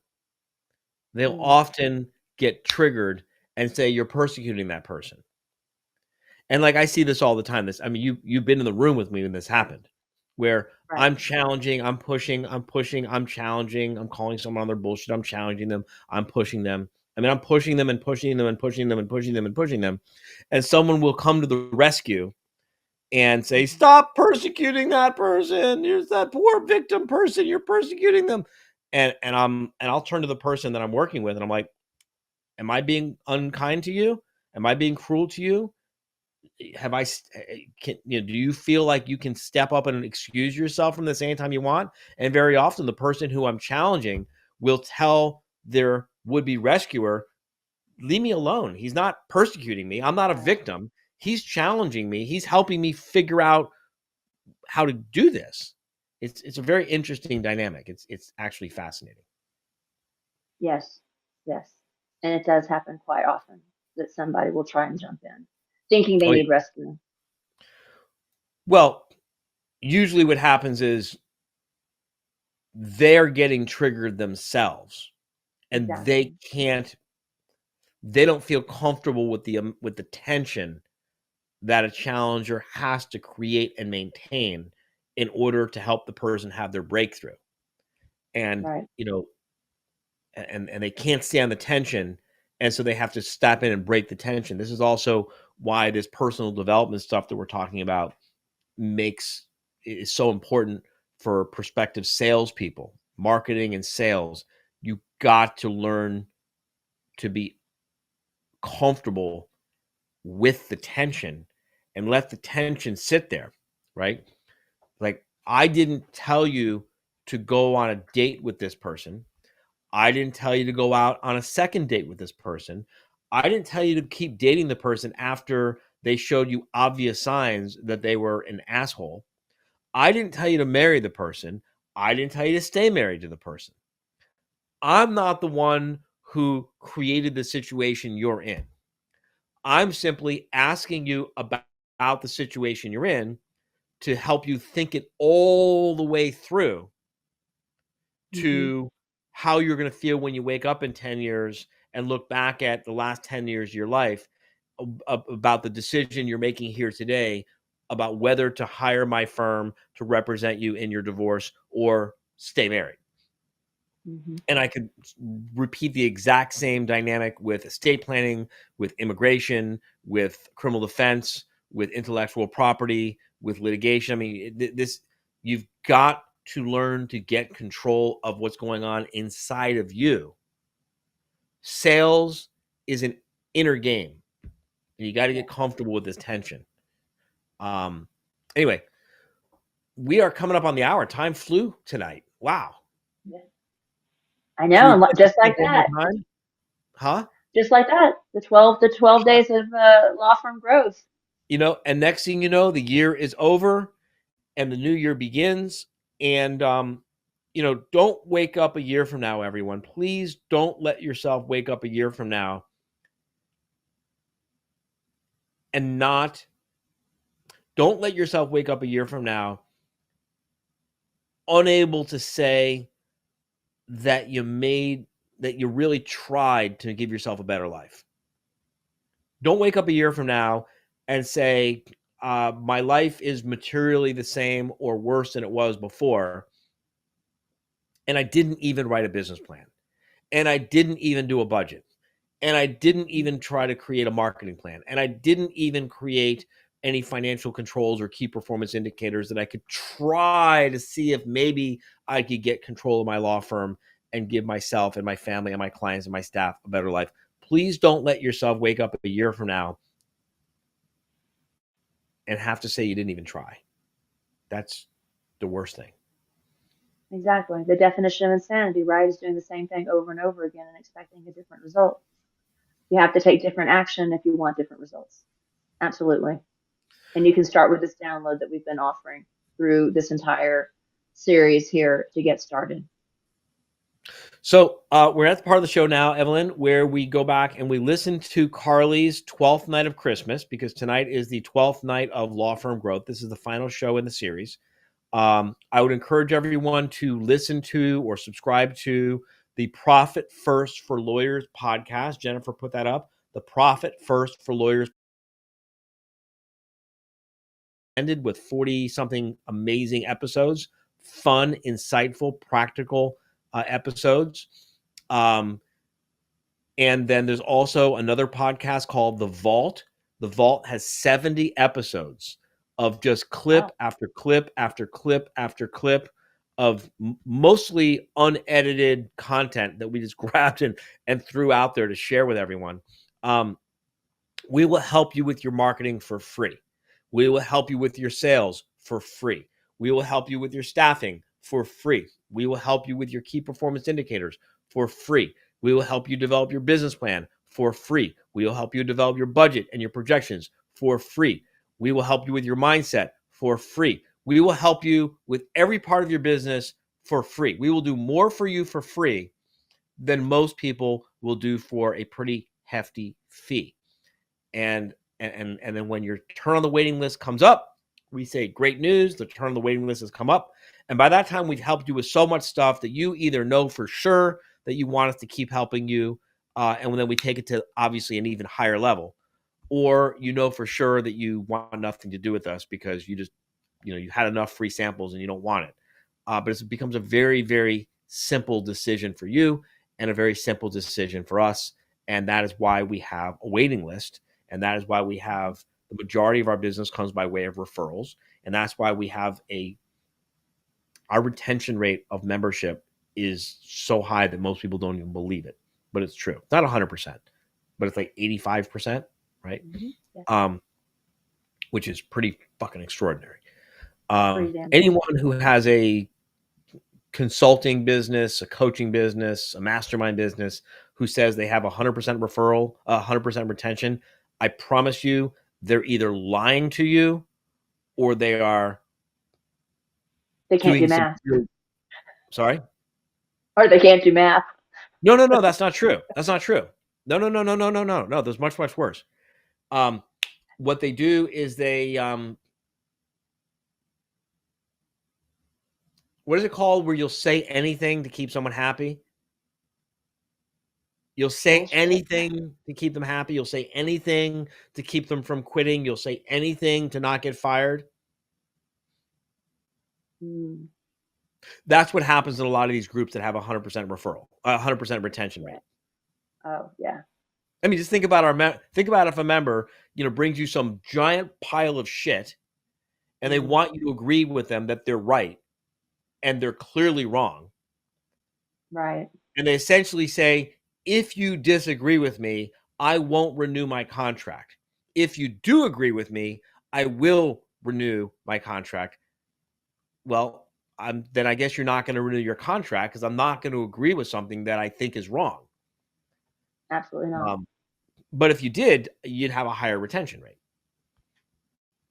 they'll often get triggered and say, you're persecuting that person. And like, I see this all the time. I mean, you've been in the room with me when this happened, where Right. I'm challenging, I'm pushing, I'm challenging, I'm calling someone on their bullshit, I'm challenging them, I'm pushing them. I mean, I'm pushing them and pushing them and pushing them and pushing them and pushing them. And someone will come to the rescue and say, stop persecuting that person. Here's that poor victim person. You're persecuting them. And I'll turn to the person that I'm working with and I'm like, am I being unkind to you? Am I being cruel to you? Do you feel like you can step up and excuse yourself from this anytime you want? And very often the person who I'm challenging will tell their would-be rescuer, leave me alone. He's not persecuting me. I'm not a victim. He's challenging me. He's helping me figure out how to do this. It's a very interesting dynamic. It's actually fascinating. Yes. And it does happen quite often that somebody will try and jump in thinking they need rescue. Well, usually what happens is they're getting triggered themselves and they don't feel comfortable with the tension that a challenger has to create and maintain in order to help the person have their breakthrough. And, and they can't stand the tension. And so they have to step in and break the tension. This is also why this personal development stuff that we're talking about is so important for prospective salespeople, marketing and sales. You got to learn to be comfortable with the tension and let the tension sit there, right? Like, I didn't tell you to go on a date with this person. I didn't tell you to go out on a second date with this person. I didn't tell you to keep dating the person after they showed you obvious signs that they were an asshole. I didn't tell you to marry the person. I didn't tell you to stay married to the person. I'm not the one who created the situation you're in. I'm simply asking you about the situation you're in to help you think it all the way through to how you're going to feel when you wake up in 10 years and look back at the last 10 years of your life about the decision you're making here today about whether to hire my firm to represent you in your divorce or stay married. And I could repeat the exact same dynamic with estate planning, with immigration, with criminal defense, with intellectual property, with litigation. I mean, you've got to learn to get control of what's going on inside of you. Sales is an inner game. And you got to get comfortable with this tension. Anyway, we are coming up on the hour. Time flew tonight. Wow. I know, just like that. Huh? Just like that, the 12 days of law firm growth. You know, and next thing you know, the year is over and the new year begins. And, you know, don't wake up a year from now, everyone. Please don't let yourself wake up a year from now and don't let yourself wake up a year from now unable to say that you really tried to give yourself a better life. Don't wake up a year from now and say, my life is materially the same or worse than it was before. And I didn't even write a business plan. And I didn't even do a budget. And I didn't even try to create a marketing plan. And I didn't even create any financial controls or key performance indicators that I could try to see if maybe I could get control of my law firm and give myself and my family and my clients and my staff a better life. Please don't let yourself wake up a year from now and have to say you didn't even try. That's the worst thing. Exactly. The definition of insanity, right, is doing the same thing over and over again and expecting a different result. You have to take different action if you want different results. Absolutely. And you can start with this download that we've been offering through this entire series here to get started. So we're at the part of the show now, Evelyn, where we go back and we listen to Carly's 12th night of Christmas, because tonight is the 12th night of Law Firm Growth. This is the final show in the series. I would encourage everyone to listen to or subscribe to the Profit First for Lawyers podcast. Jennifer put that up. The Profit First for Lawyers ended with 40-something amazing episodes, fun, insightful, practical episodes. And then there's also another podcast called The Vault. The Vault has 70 episodes of just clip after clip after clip after clip of mostly unedited content that we just grabbed and threw out there to share with everyone. We will help you with your marketing for free. We will help you with your sales for free. We will help you with your staffing for free. We will help you with your key performance indicators for free. We will help you develop your business plan for free. We will help you develop your budget and your projections for free. We will help you with your mindset for free. We will help you with every part of your business for free. We will do more for you for free than most people will do for a pretty hefty fee. And then when your turn on the waiting list comes up, we say, great news, the turn on the waiting list has come up. And by that time, we've helped you with so much stuff that you either know for sure that you want us to keep helping you, and then we take it to obviously an even higher level, or you know for sure that you want nothing to do with us because you just, you had enough free samples and you don't want it. But it becomes a very, very simple decision for you and a very simple decision for us. And that is why we have a waiting list. And that is why we have the majority of our business comes by way of referrals. And that's why we have our retention rate of membership is so high that most people don't even believe it, but it's true. It's not 100%, but it's like 85%, right? Mm-hmm. Yeah. Which is pretty fucking extraordinary. Anyone who has a consulting business, a coaching business, a mastermind business, who says they have 100% referral, 100% retention, I promise you, they're either lying to you or they can't do math. Sorry? Or they can't do math. No, that's not true. That's not true. No, there's much, much worse. What they do is they, what is it called where you'll say anything to keep someone happy? You'll say anything to keep them happy. You'll say anything to keep them from quitting. You'll say anything to not get fired. Mm. That's what happens in a lot of these groups that have 100% referral, 100% retention rate. Oh, yeah. I mean, just think about if a member, brings you some giant pile of shit and they want you to agree with them that they're right and they're clearly wrong. Right. And they essentially say, if you disagree with me, I won't renew my contract. If you do agree with me, I will renew my contract. Well, then I guess you're not going to renew your contract because I'm not going to agree with something that I think is wrong. Absolutely not. But if you did, you'd have a higher retention rate.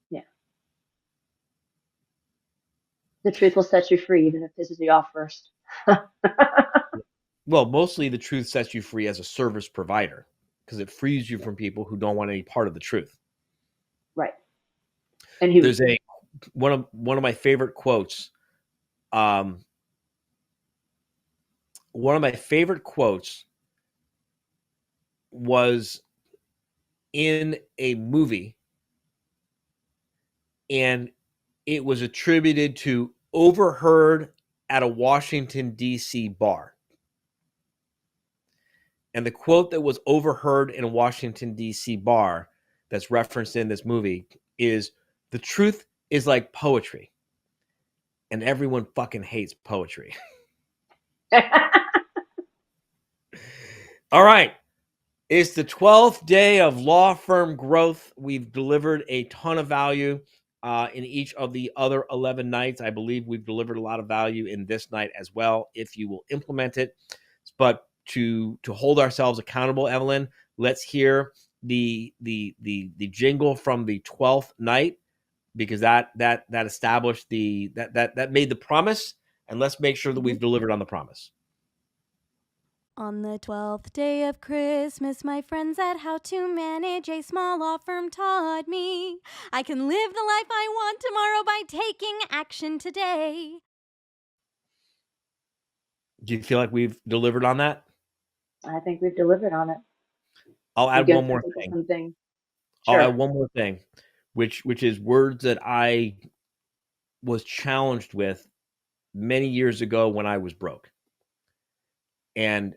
Yeah. The truth will set you free, even if it pisses you off first. Well, mostly the truth sets you free as a service provider because it frees you from people who don't want any part of the truth. Right. And he There's one of my favorite quotes. One of my favorite quotes was in a movie, and it was attributed to overheard at a Washington, D.C. bar. And the quote that was overheard in a Washington, D.C. bar that's referenced in this movie is, "The truth is like poetry, and everyone fucking hates poetry." All right. It's the 12th day of law firm growth. We've delivered a ton of value in each of the other 11 nights. I believe we've delivered a lot of value in this night as well, if you will implement it. But to hold ourselves accountable, Evelyn, let's hear the jingle from the 12th night, because that established that made the promise, and let's make sure that we've delivered on the promise. On the 12th day of Christmas, my friends at How to Manage a Small Law Firm taught me I can live the life I want tomorrow by taking action today. Do you feel like we've delivered on that? I think we've delivered on it. I'll add one more thing. Sure. I'll add one more thing, which is words that I was challenged with many years ago when I was broke. And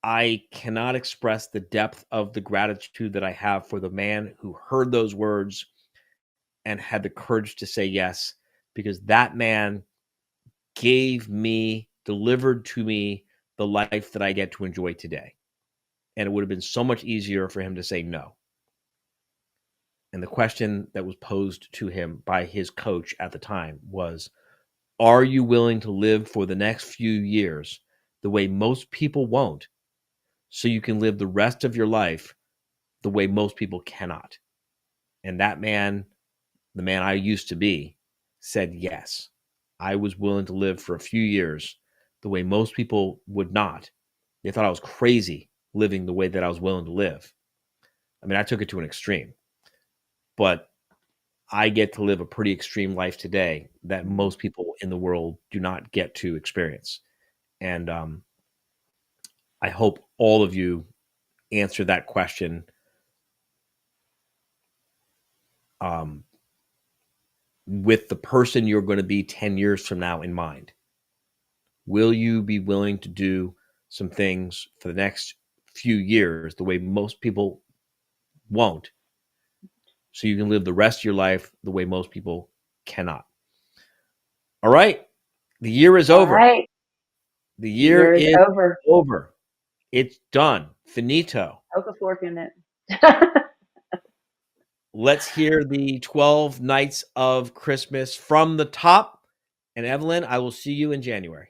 I cannot express the depth of the gratitude that I have for the man who heard those words and had the courage to say yes, because that man delivered to me the life that I get to enjoy today. And it would have been so much easier for him to say no. And the question that was posed to him by his coach at the time was, are you willing to live for the next few years the way most people won't, so you can live the rest of your life the way most people cannot? And that man, the man I used to be, said yes. I was willing to live for a few years the way most people would not. They thought I was crazy living the way that I was willing to live. I mean, I took it to an extreme. But I get to live a pretty extreme life today that most people in the world do not get to experience. And I hope all of you answer that question with the person you're going to be 10 years from now in mind. Will you be willing to do some things for the next few years the way most people won't, so you can live the rest of your life the way most people cannot? All right. The year is over. All right. The year is over. It's done. Finito. Poke a fork in it. Let's hear the 12 nights of Christmas from the top. And Evelyn, I will see you in January.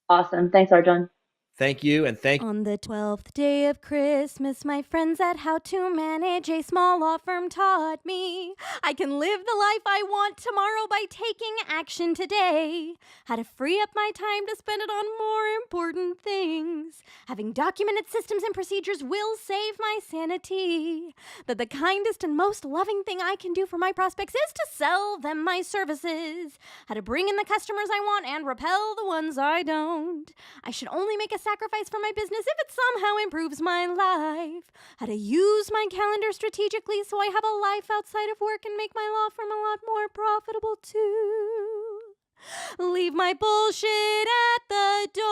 Awesome. Thanks, Arjun. Thank you, and thank you. On the 12th day of Christmas, my friends at How to Manage a Small Law Firm taught me I can live the life I want tomorrow by taking action today. How to free up my time to spend it on more important things. Having documented systems and procedures will save my sanity. That the kindest and most loving thing I can do for my prospects is to sell them my services. How to bring in the customers I want and repel the ones I don't. I should only make a sacrifice for my business if it somehow improves my life. How to use my calendar strategically so I have a life outside of work and make my law firm a lot more profitable too. Leave my bullshit at the door.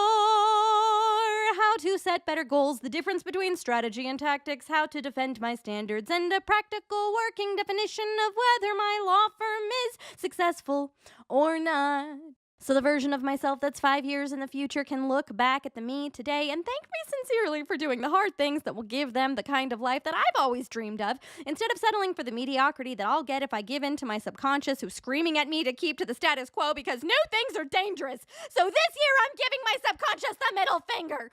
How to set better goals, the difference between strategy and tactics, how to defend my standards, and a practical working definition of whether my law firm is successful or not. So the version of myself that's 5 years in the future can look back at the me today and thank me sincerely for doing the hard things that will give them the kind of life that I've always dreamed of, instead of settling for the mediocrity that I'll get if I give in to my subconscious, who's screaming at me to keep to the status quo because new things are dangerous. So this year I'm giving my subconscious the middle finger.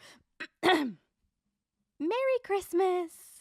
Merry Christmas!